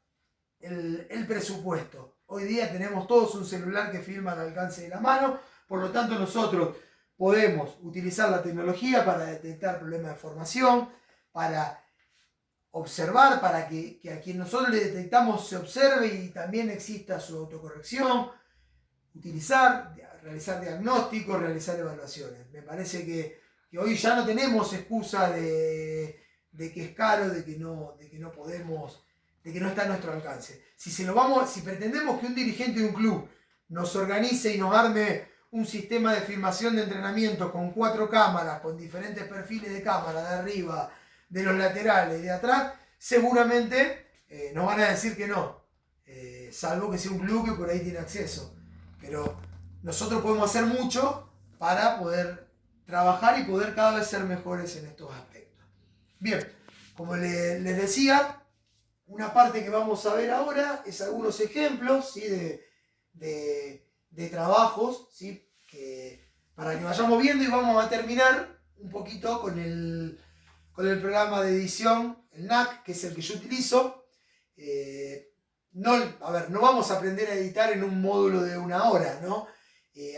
el presupuesto. Hoy día tenemos todos un celular que filma al alcance de la mano, por lo tanto nosotros podemos utilizar la tecnología para detectar problemas de formación, para observar, para que a quien nosotros le detectamos se observe y también exista su autocorrección, realizar diagnósticos, realizar evaluaciones. Me parece que hoy ya no tenemos excusa de que es caro, de que no podemos, de que no está a nuestro alcance. Si pretendemos que un dirigente de un club nos organice y nos arme un sistema de filmación de entrenamiento con 4 cámaras, con diferentes perfiles de cámara, de arriba, de los laterales, de atrás, seguramente nos van a decir que no, salvo que sea un club que por ahí tiene acceso. Pero nosotros podemos hacer mucho para poder trabajar y poder cada vez ser mejores en estos aspectos. Bien, como les decía, una parte que vamos a ver ahora es algunos ejemplos, ¿sí? de trabajos, ¿sí? Para que vayamos viendo, y vamos a terminar un poquito con el programa de edición, el NAC, que es el que yo utilizo. No vamos a aprender a editar en un módulo de 1 hora, ¿no?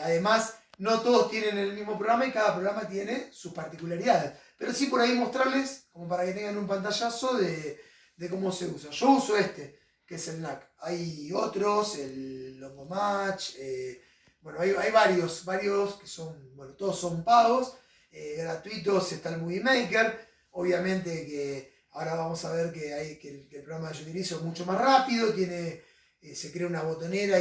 Además, no todos tienen el mismo programa y cada programa tiene sus particularidades. Pero sí por ahí mostrarles, como para que tengan un pantallazo de cómo se usa. Yo uso que es el NAC. Hay otros, el Longomatch, bueno, hay varios que son, bueno, todos son pagos, gratuitos está el Movie Maker. Obviamente que ahora vamos a ver que el programa que yo utilizo es mucho más rápido, se crea una botonera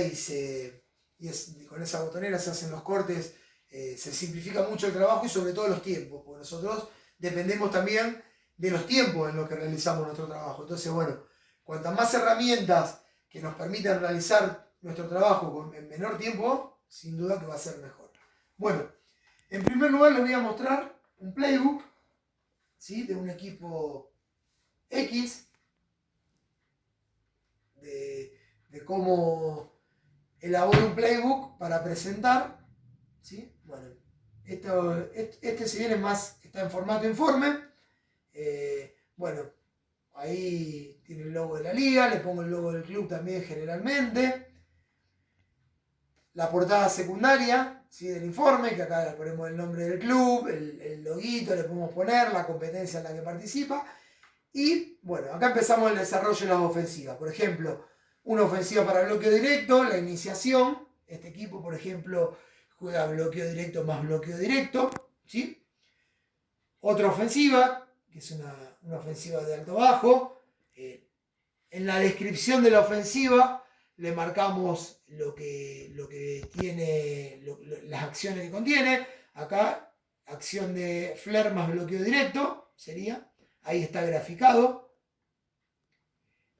con esa botonera se hacen los cortes, se simplifica mucho el trabajo y sobre todo los tiempos, porque nosotros dependemos también de los tiempos en los que realizamos nuestro trabajo. Entonces, bueno, cuantas más herramientas que nos permitan realizar nuestro trabajo en menor tiempo, sin duda que va a ser mejor. Bueno, en primer lugar les voy a mostrar un playbook, ¿sí? De un equipo X, de cómo elaboro un playbook para presentar, ¿sí? Bueno, si bien está en formato informe, bueno, ahí tiene el logo de la liga, le pongo el logo del club también generalmente, la portada secundaria, ¿sí? Del informe, que acá le ponemos el nombre del club, el loguito le podemos poner, la competencia en la que participa. Y bueno, acá empezamos el desarrollo de las ofensivas. Por ejemplo, una ofensiva para bloqueo directo, la iniciación. Este equipo, por ejemplo, juega bloqueo directo más bloqueo directo, ¿sí? Otra ofensiva, que es una ofensiva de alto-bajo. En la descripción de la ofensiva le marcamos lo que tiene, las acciones que contiene. Acá, acción de flare más bloqueo directo, sería. Ahí está graficado.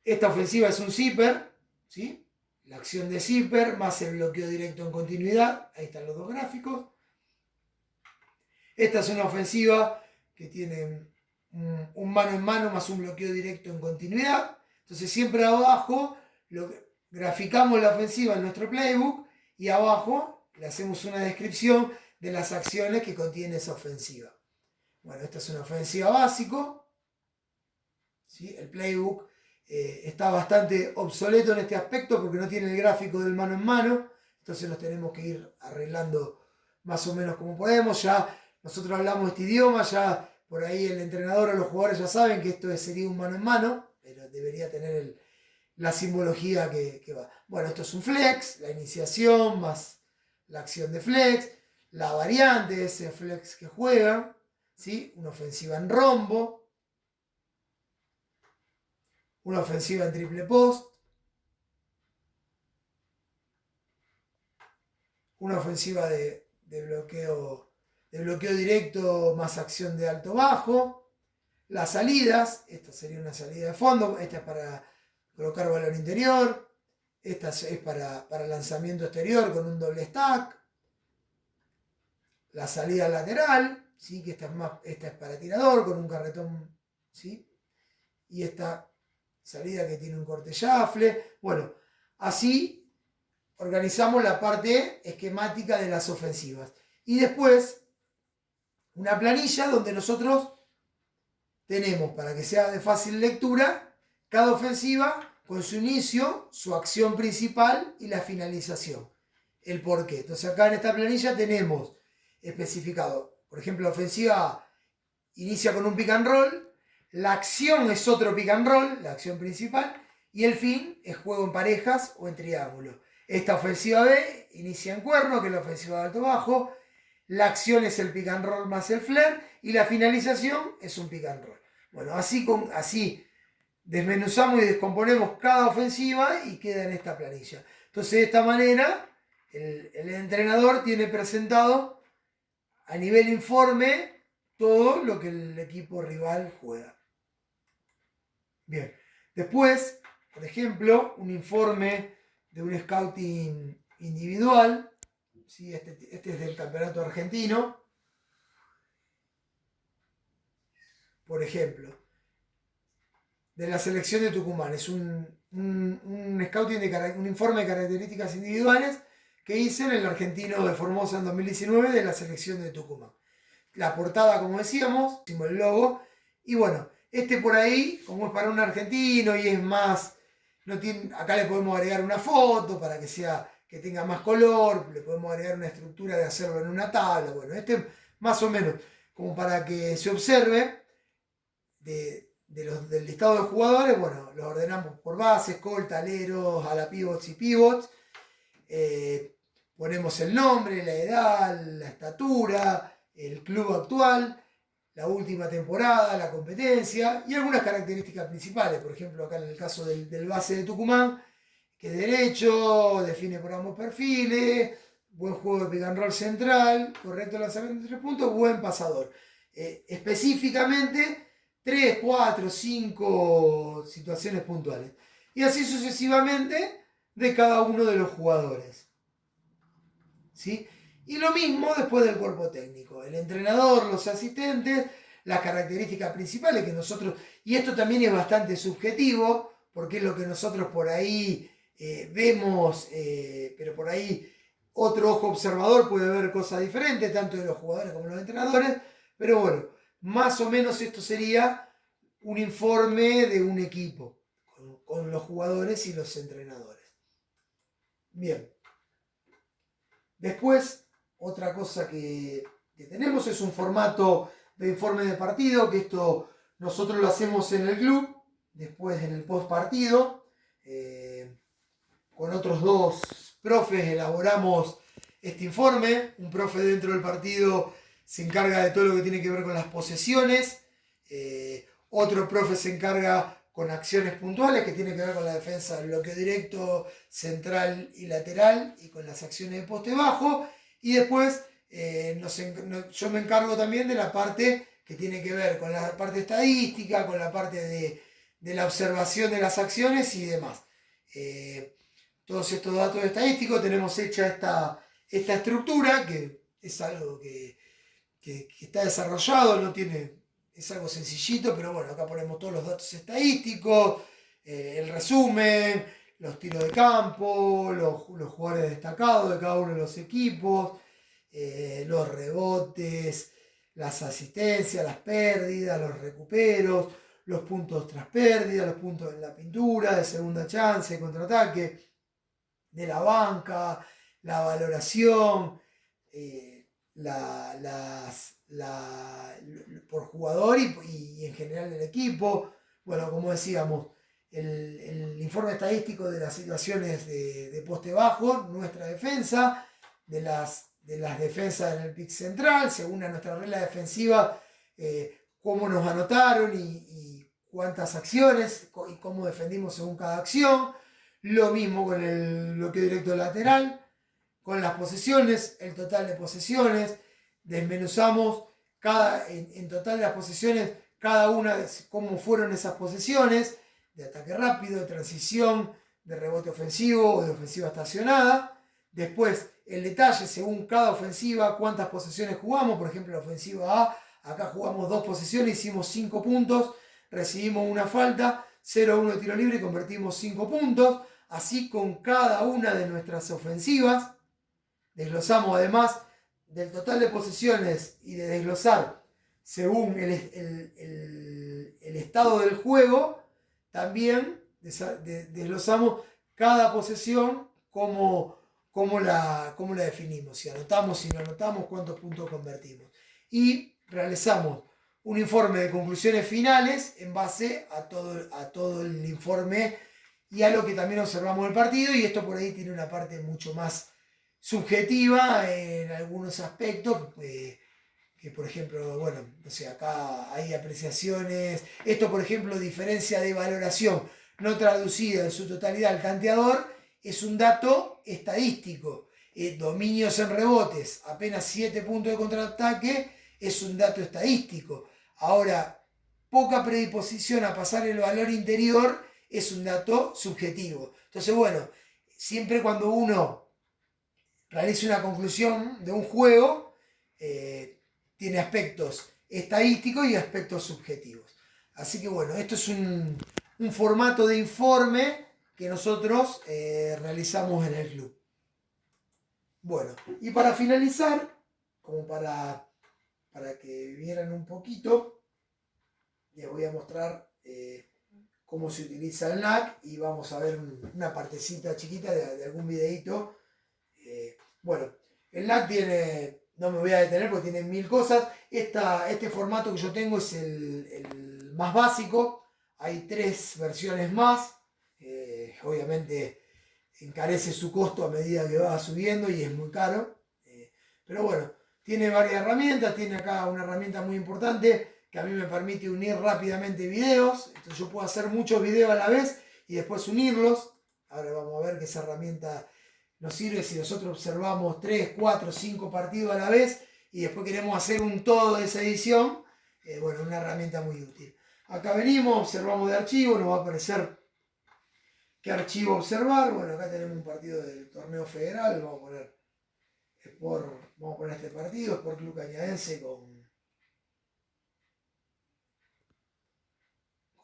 Esta ofensiva es un zipper, ¿sí? La acción de zipper más el bloqueo directo en continuidad. Ahí están los 2 gráficos. Esta es una ofensiva que tiene un mano en mano más un bloqueo directo en continuidad. Entonces siempre abajo graficamos la ofensiva en nuestro playbook y abajo le hacemos una descripción de las acciones que contiene esa ofensiva. Bueno, esta es una ofensiva básico. ¿Sí? El playbook está bastante obsoleto en este aspecto porque no tiene el gráfico del mano en mano, entonces nos tenemos que ir arreglando más o menos como podemos. Ya nosotros hablamos este idioma, ya por ahí el entrenador o los jugadores ya saben que esto sería un mano en mano, pero debería tener la simbología que va. Bueno, esto es un flex, la iniciación más la acción de flex, la variante de ese flex que juegan, ¿sí? Una ofensiva en rombo, una ofensiva en triple post, una ofensiva de bloqueo directo más acción de alto-bajo. Las salidas, esta sería una salida de fondo, esta es para colocar balón interior, esta es para lanzamiento exterior con un doble stack. La salida lateral, ¿sí? Que esta es para tirador con un carretón, ¿sí? Y esta salida que tiene un corte shafle. Bueno, así organizamos la parte esquemática de las ofensivas. Y después, una planilla donde nosotros tenemos, para que sea de fácil lectura, cada ofensiva con su inicio, su acción principal y la finalización. El porqué. Entonces acá en esta planilla tenemos especificado, por ejemplo, la ofensiva inicia con un pick and roll, la acción es otro pick and roll, la acción principal, y el fin es juego en parejas o en triángulo. Esta ofensiva B inicia en cuerno, que es la ofensiva de alto-bajo, la acción es el pick and roll más el flare, y la finalización es un pick and roll. Bueno, así desmenuzamos y descomponemos cada ofensiva y queda en esta planilla. Entonces, de esta manera, el entrenador tiene presentado a nivel informe todo lo que el equipo rival juega. Bien, después, por ejemplo, un informe de un scouting individual, ¿sí? Este es del campeonato argentino. Por ejemplo, de la selección de Tucumán. Es un scouting un informe de características individuales que hice en el argentino de Formosa en 2019 de la selección de Tucumán. La portada, como decíamos, hicimos el logo. Y bueno, por ahí, como es para un argentino y es más, acá le podemos agregar una foto para que tenga más color, le podemos agregar una estructura de hacerlo en una tabla. Bueno, más o menos como para que se observe del listado de jugadores. Bueno, los ordenamos por base, escolta, aleros, ala pivots y pivots. Ponemos el nombre, la edad, la estatura, el club actual, la última temporada, la competencia y algunas características principales. Por ejemplo, acá en el caso del base de Tucumán, que es derecho, define por ambos perfiles, buen juego de pick and roll central, correcto lanzamiento de 3 puntos, buen pasador. Específicamente 3, 4, 5 situaciones puntuales. Y así sucesivamente de cada uno de los jugadores. ¿Sí? Y lo mismo después del cuerpo técnico. El entrenador, los asistentes, las características principales que nosotros... Y esto también es bastante subjetivo, porque es lo que nosotros por ahí vemos, pero por ahí otro ojo observador puede ver cosas diferentes, tanto de los jugadores como de los entrenadores. Pero bueno, más o menos esto sería un informe de un equipo, con los jugadores y los entrenadores. Bien. Después, otra cosa que tenemos es un formato de informe de partido, que esto nosotros lo hacemos en el club, después en el post partido, con otros 2 profes elaboramos este informe. Un profe dentro del partido se encarga de todo lo que tiene que ver con las posesiones, otro profe se encarga con acciones puntuales que tienen que ver con la defensa del bloqueo directo, central y lateral, y con las acciones de poste bajo. Y después yo me encargo también de la parte que tiene que ver con la parte estadística, con la parte de la observación de las acciones y demás. Todos estos datos estadísticos, tenemos hecha esta estructura, que es algo que está desarrollado, es algo sencillito, pero bueno, acá ponemos todos los datos estadísticos, el resumen, los tiros de campo, los jugadores destacados de cada uno de los equipos, los rebotes, las asistencias, las pérdidas, los recuperos, los puntos tras pérdida, los puntos en la pintura, de segunda chance, contraataque, de la banca, la valoración, por jugador y en general del equipo. Bueno, como decíamos, el informe estadístico de las situaciones de poste bajo, nuestra defensa, de las defensas en el pick central, según nuestra regla defensiva, cómo nos anotaron y cuántas acciones y cómo defendimos según cada acción. Lo mismo con el bloqueo directo lateral, con las posesiones, el total de posesiones, desmenuzamos en total de las posesiones, cada una de cómo fueron esas posesiones, de ataque rápido, de transición, de rebote ofensivo o de ofensiva estacionada. Después, el detalle según cada ofensiva, cuántas posesiones jugamos. Por ejemplo, la ofensiva A, acá jugamos 2 posesiones, hicimos 5 puntos, recibimos una falta, 0-1 de tiro libre y convertimos 5 puntos. Así con cada una de nuestras ofensivas. Desglosamos además del total de posesiones y de desglosar según el estado del juego, también desglosamos cada posesión cómo la definimos, si anotamos, si no anotamos, cuántos puntos convertimos. Y realizamos un informe de conclusiones finales en base a todo el informe y a lo que también observamos del partido, y esto por ahí tiene una parte mucho más subjetiva en algunos aspectos, que por ejemplo, bueno, no sé, acá hay apreciaciones, esto por ejemplo, diferencia de valoración no traducida en su totalidad al tanteador, es un dato estadístico. Dominios en rebotes, apenas 7 puntos de contraataque, es un dato estadístico. Ahora, poca predisposición a pasar el valor interior es un dato subjetivo. Entonces, bueno, siempre cuando uno realiza una conclusión de un juego, tiene aspectos estadísticos y aspectos subjetivos. Así que bueno, esto es un formato de informe que nosotros realizamos en el club. Bueno, y para finalizar, como para que vieran un poquito, les voy a mostrar cómo se utiliza el NAC y vamos a ver una partecita chiquita de algún videito. Bueno, el NAC tiene, no me voy a detener porque tiene 1000 cosas. Este formato que yo tengo es el más básico. Hay 3 versiones más. Obviamente encarece su costo a medida que va subiendo y es muy caro. Pero bueno, tiene varias herramientas. Tiene acá una herramienta muy importante que a mí me permite unir rápidamente videos. Entonces yo puedo hacer muchos videos a la vez y después unirlos. Ahora vamos a ver que esa herramienta nos sirve si nosotros observamos 3, 4, 5 partidos a la vez y después queremos hacer un todo de esa edición. Bueno, una herramienta muy útil. Acá venimos, observamos de archivo, nos va a aparecer qué archivo observar. Bueno, acá tenemos un partido del torneo federal, vamos a poner este partido, Sport Club Cañadense con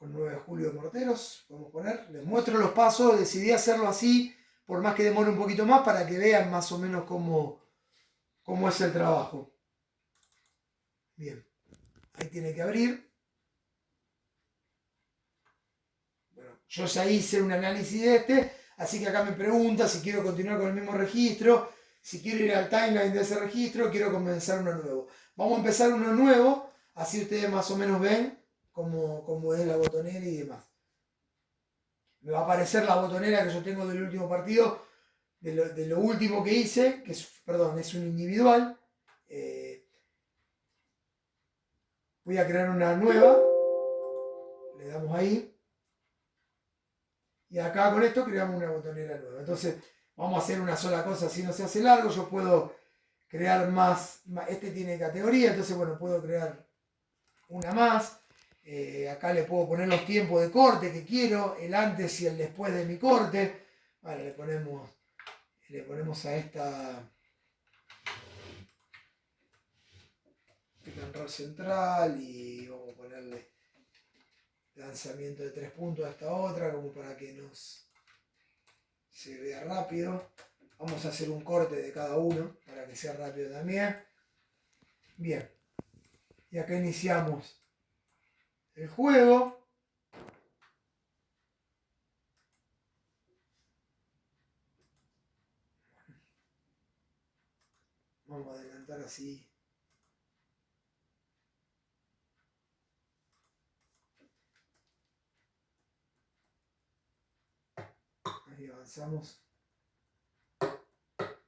9 de julio de Morteros, podemos poner. Les muestro los pasos, decidí hacerlo así, por más que demore un poquito más, para que vean más o menos cómo es el trabajo. Bien, ahí tiene que abrir. Bueno, yo ya hice un análisis de este, así que acá me pregunta si quiero continuar con el mismo registro, si quiero ir al timeline de ese registro, quiero comenzar uno nuevo. Vamos a empezar uno nuevo, así ustedes más o menos ven cómo es la botonera y demás. Me va a aparecer la botonera que yo tengo del último partido, de lo último que hice, que es un individual. Voy a crear una nueva, le damos ahí, y acá con esto creamos una botonera nueva. Entonces vamos a hacer una sola cosa, si no se hace largo. Yo puedo crear más, este tiene categoría, entonces bueno, puedo crear una más. Acá le puedo poner los tiempos de corte que quiero, el antes y el después de mi corte. Vale, le ponemos a esta pick central y vamos a ponerle lanzamiento de 3 puntos a esta otra, como para que se vea rápido. Vamos a hacer un corte de cada uno para que sea rápido también. Bien, y acá iniciamos el juego. Vamos a adelantar así. Ahí avanzamos.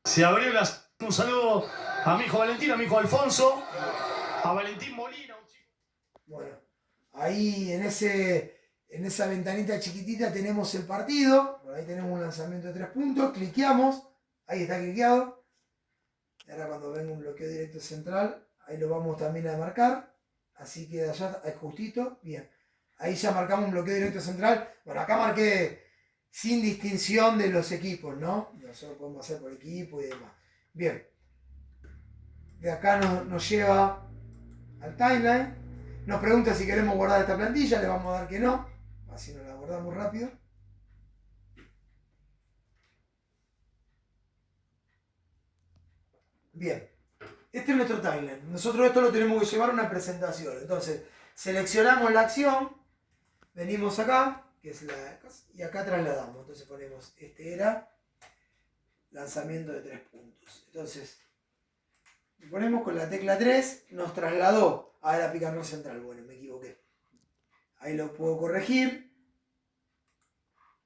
Se abrió un saludo a mi hijo Valentín, a mi hijo Alfonso, a Valentín Molina. Bueno, ahí en esa ventanita chiquitita tenemos el partido. Por ahí tenemos un lanzamiento de 3 puntos. Cliqueamos. Ahí está cliqueado. Y ahora cuando venga un bloqueo directo central, ahí lo vamos también a marcar. Así queda allá, es justito. Bien. Ahí ya marcamos un bloqueo directo central. Bueno, acá marqué sin distinción de los equipos, ¿no? Nosotros podemos hacer por equipo y demás. Bien. De acá nos lleva al timeline. Nos pregunta si queremos guardar esta plantilla. Le vamos a dar que no. Así nos la guardamos rápido. Bien. Este es nuestro timeline. Nosotros esto lo tenemos que llevar a una presentación. Entonces, seleccionamos la acción. Venimos acá, que es la... y acá trasladamos. Entonces ponemos, este era lanzamiento de 3 puntos. Entonces, ponemos con la tecla 3, nos trasladó a la pick and roll central. Bueno, me equivoqué. Ahí lo puedo corregir.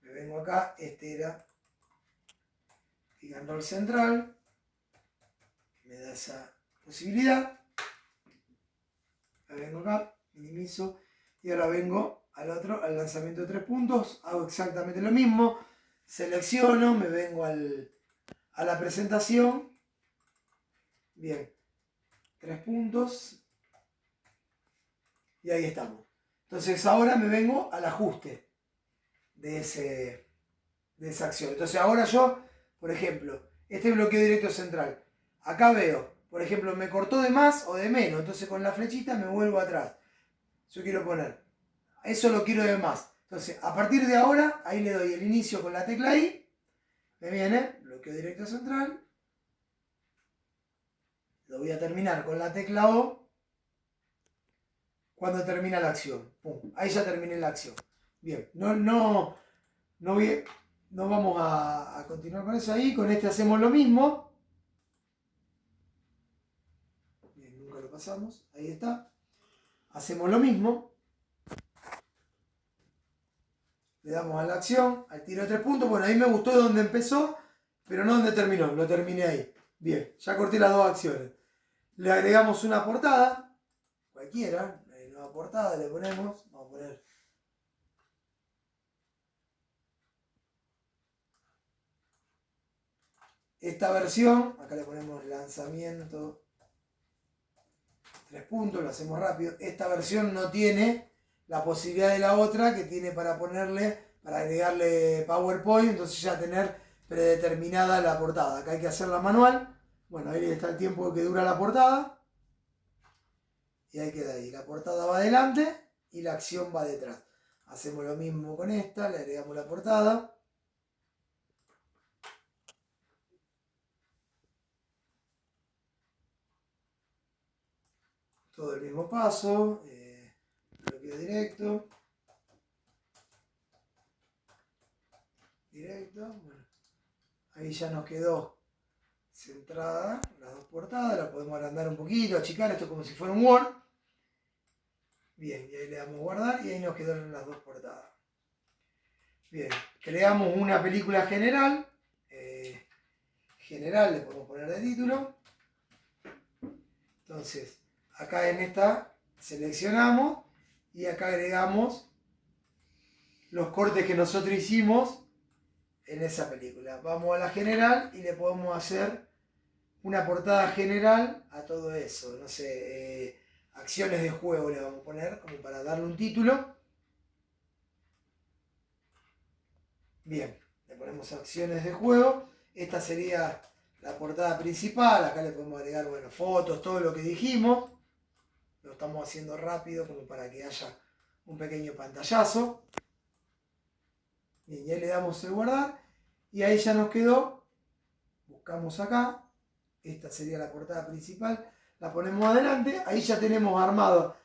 Me vengo acá, este era pick and roll central. Me da esa posibilidad. Ahora vengo acá, minimizo. Y ahora vengo al otro, al lanzamiento de 3 puntos. Hago exactamente lo mismo. Selecciono, me vengo a la presentación. Bien. 3 puntos. Y ahí estamos. Entonces ahora me vengo al ajuste de esa acción. Entonces ahora yo, por ejemplo, este bloqueo directo central. Acá veo, por ejemplo, me cortó de más o de menos. Entonces con la flechita me vuelvo atrás. Yo quiero poner, eso lo quiero de más. Entonces, a partir de ahora, ahí le doy el inicio con la tecla I. Me viene, bloqueo directo central. Lo voy a terminar con la tecla O. Cuando termina la acción. Pum, ahí ya terminé la acción. Bien, no vamos a continuar con eso ahí. Con este hacemos lo mismo. Bien, nunca lo pasamos. Ahí está. Hacemos lo mismo. Le damos a la acción, al tiro de 3 puntos. Bueno, ahí me gustó donde empezó, pero no donde terminó. Lo terminé ahí. Bien, ya corté las 2 acciones. Le agregamos una portada, cualquiera, nueva portada le ponemos. Vamos a poner esta versión. Acá le ponemos lanzamiento 3 puntos, lo hacemos rápido. Esta versión no tiene la posibilidad de la otra que tiene para ponerle, para agregarle PowerPoint, entonces ya tener predeterminada la portada. Acá hay que hacerla manual. Bueno, ahí está el tiempo que dura la portada. Y ahí queda ahí. La portada va adelante y la acción va detrás. Hacemos lo mismo con esta, le agregamos la portada. Todo el mismo paso. Bloqueo directo. Bueno, ahí ya nos quedó centrada las 2 portadas. La podemos agrandar un poquito, achicar esto como si fuera un Word. Bien, y ahí le damos guardar y ahí nos quedaron las 2 portadas. Bien, creamos una película general. General le podemos poner de título. Entonces, acá en esta seleccionamos y acá agregamos los cortes que nosotros hicimos en esa película. Vamos a la general y le podemos hacer una portada general a todo eso. No sé, acciones de juego le vamos a poner como para darle un título. Bien, le ponemos acciones de juego. Esta sería la portada principal. Acá le podemos agregar, bueno, fotos, todo lo que dijimos. Lo estamos haciendo rápido como para que haya un pequeño pantallazo. Bien, y ahí le damos el guardar. Y ahí ya nos quedó. Buscamos acá. Esta sería la portada principal. La ponemos adelante. Ahí ya tenemos armado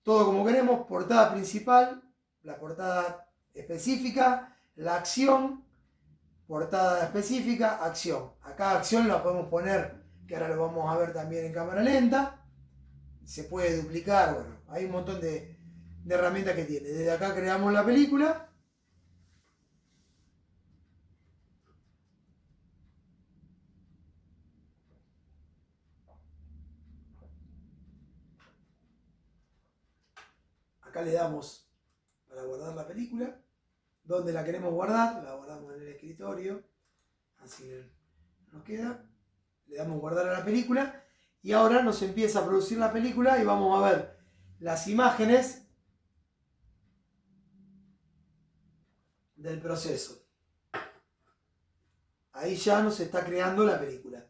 todo como queremos. Portada principal. La portada específica. La acción. Portada específica. Acción. Acá acción la podemos poner, que ahora lo vamos a ver también en cámara lenta. Se puede duplicar. Bueno, hay un montón de herramientas que tiene. Desde acá creamos la película. Acá le damos para guardar la película. ¿Dónde la queremos guardar? La guardamos en el escritorio. Así nos queda. le damos guardar a la película y ahora nos empieza a producir la película y vamos a ver las imágenes del proceso. Ahí ya nos está creando la película.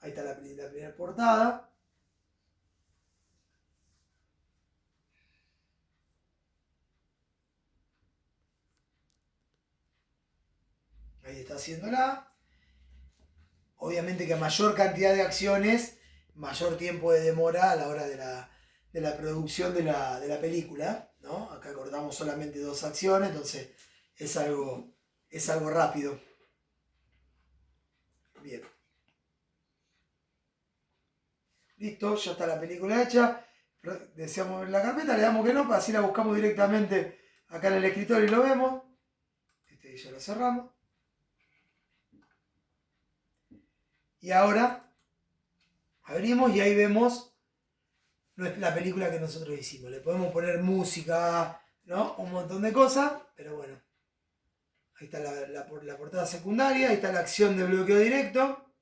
Ahí está la primera portada. Ahí está haciéndola. Obviamente que a mayor cantidad de acciones, mayor tiempo de demora a la hora de la producción de la película, ¿no? Acá cortamos solamente 2 acciones, entonces es algo rápido. Bien. Listo, ya está la película hecha. Deseamos ver la carpeta, le damos que no, así la buscamos directamente acá en el escritorio y lo vemos. Ya lo cerramos. Y ahora abrimos y ahí vemos la película que nosotros hicimos. Le podemos poner música, ¿no? Un montón de cosas, pero bueno. Ahí está la portada secundaria, ahí está la acción de bloqueo directo.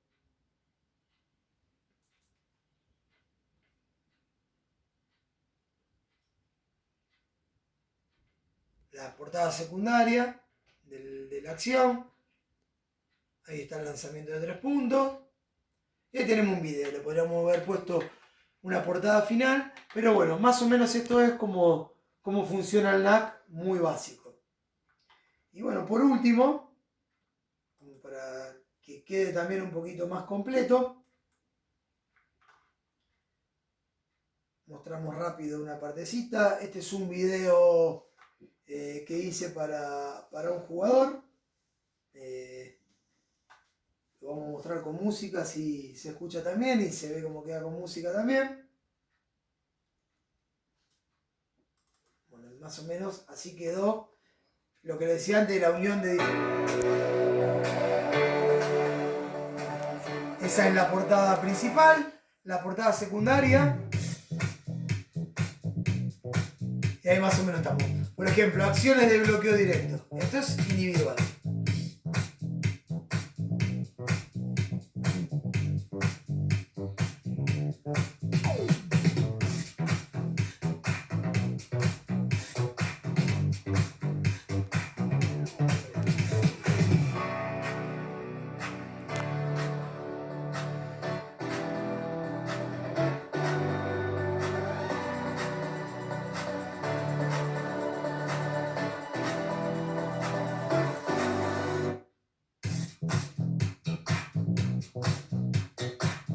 La portada secundaria de la acción. Ahí está el lanzamiento de 3 puntos. Y ahí tenemos un video, le podríamos haber puesto una portada final, pero bueno, más o menos esto es como funciona el NAC, muy básico. Y bueno, por último, para que quede también un poquito más completo, mostramos rápido una partecita. Este es un video que hice para un jugador. Lo vamos a mostrar con música, si se escucha también y se ve cómo queda con música también. Bueno, más o menos así quedó lo que les decía antes de la unión de... Esa es la portada principal, la portada secundaria. Y ahí más o menos estamos. Por ejemplo, acciones de bloqueo directo. Esto es individual.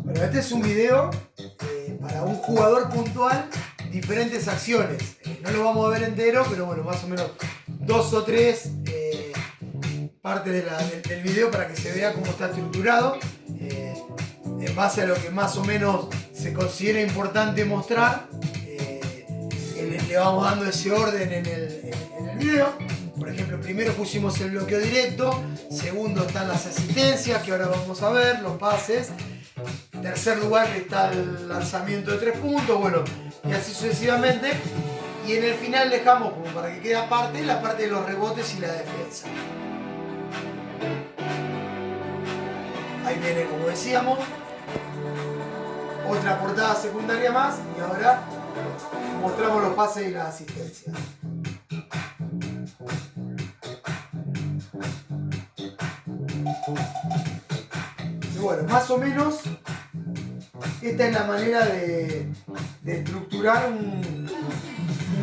Bueno, este es un video para un jugador puntual, diferentes acciones. No lo vamos a ver entero, pero bueno, más o menos 2 o 3 partes del video para que se vea cómo está estructurado. En base a lo que más o menos se considera importante mostrar, le vamos dando ese orden en el video. Por ejemplo, primero pusimos el bloqueo directo, segundo están las asistencias, que ahora vamos a ver, los pases. En tercer lugar está el lanzamiento de 3 puntos, bueno, y así sucesivamente. Y en el final dejamos como para que quede aparte la parte de los rebotes y la defensa. Ahí viene, como decíamos, otra portada secundaria más y ahora mostramos los pases y las asistencias. Y bueno, más o menos esta es la manera de estructurar un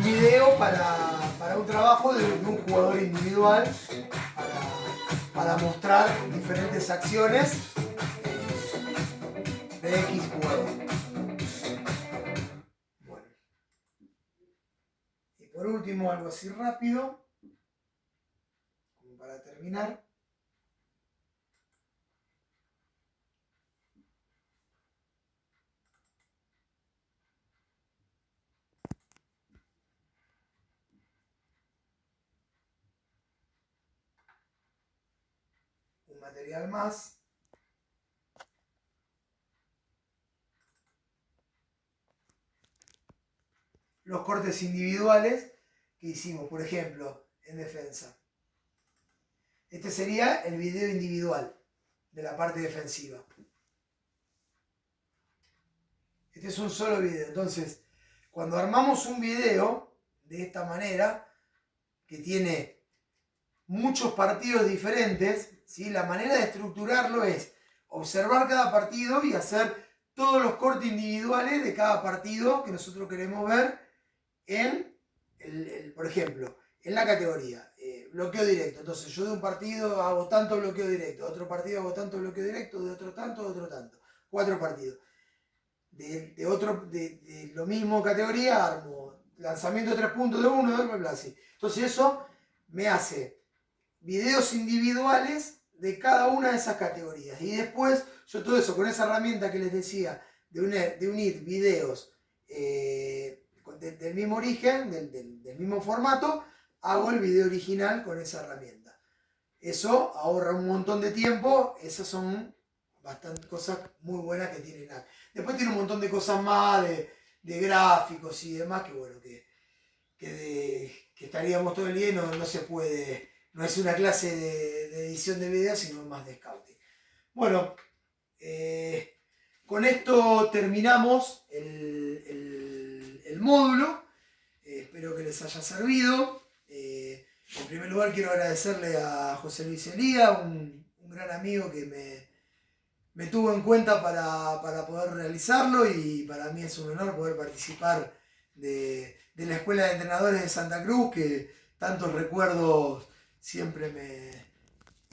video para un trabajo de un jugador individual para mostrar diferentes acciones de X jugador. Bueno. Y por último, algo así rápido, como para terminar. Un material más. Los cortes individuales que hicimos, por ejemplo, en defensa. Este sería el video individual de la parte defensiva. Este es un solo video. Entonces, cuando armamos un video de esta manera, que tiene muchos partidos diferentes, ¿sí? La manera de estructurarlo es observar cada partido y hacer todos los cortes individuales de cada partido que nosotros queremos ver en, por ejemplo, en la categoría bloqueo directo. Entonces yo de un partido hago tanto bloqueo directo, de otro partido hago tanto bloqueo directo, de otro tanto, de otro tanto. 4 partidos. De lo mismo categoría armo lanzamiento de 3 puntos de uno, bla, bla, bla, así. Entonces eso me hace videos individuales de cada una de esas categorías. Y después yo todo eso con esa herramienta que les decía, de unir videos del mismo origen, del mismo formato, hago el video original con esa herramienta. Eso ahorra un montón de tiempo. Esas son bastantes cosas muy buenas que tiene NAC. Después tiene un montón de cosas más, de gráficos y demás, que bueno, que estaríamos todo el día y no se puede. No es una clase de edición de video, sino más de scouting. Bueno, con esto terminamos el módulo. Espero que les haya servido. En primer lugar quiero agradecerle a José Luis Elía, un gran amigo que me tuvo en cuenta para poder realizarlo, y para mí es un honor poder participar de la Escuela de Entrenadores de Santa Cruz, que tantos recuerdos siempre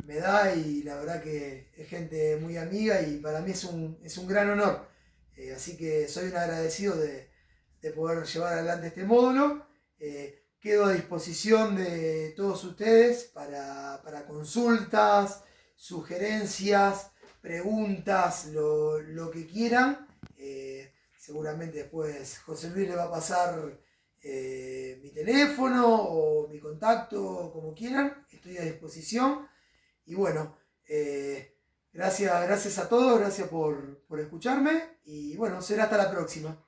me da, y la verdad que es gente muy amiga y para mí es un gran honor. Así que soy un agradecido de poder llevar adelante este módulo. Quedo a disposición de todos ustedes para consultas, sugerencias, preguntas, lo que quieran. Seguramente después José Luis le va a pasar mi teléfono o mi contacto, como quieran. Estoy a disposición. Y bueno, gracias a todos, gracias por escucharme, y bueno, será hasta la próxima.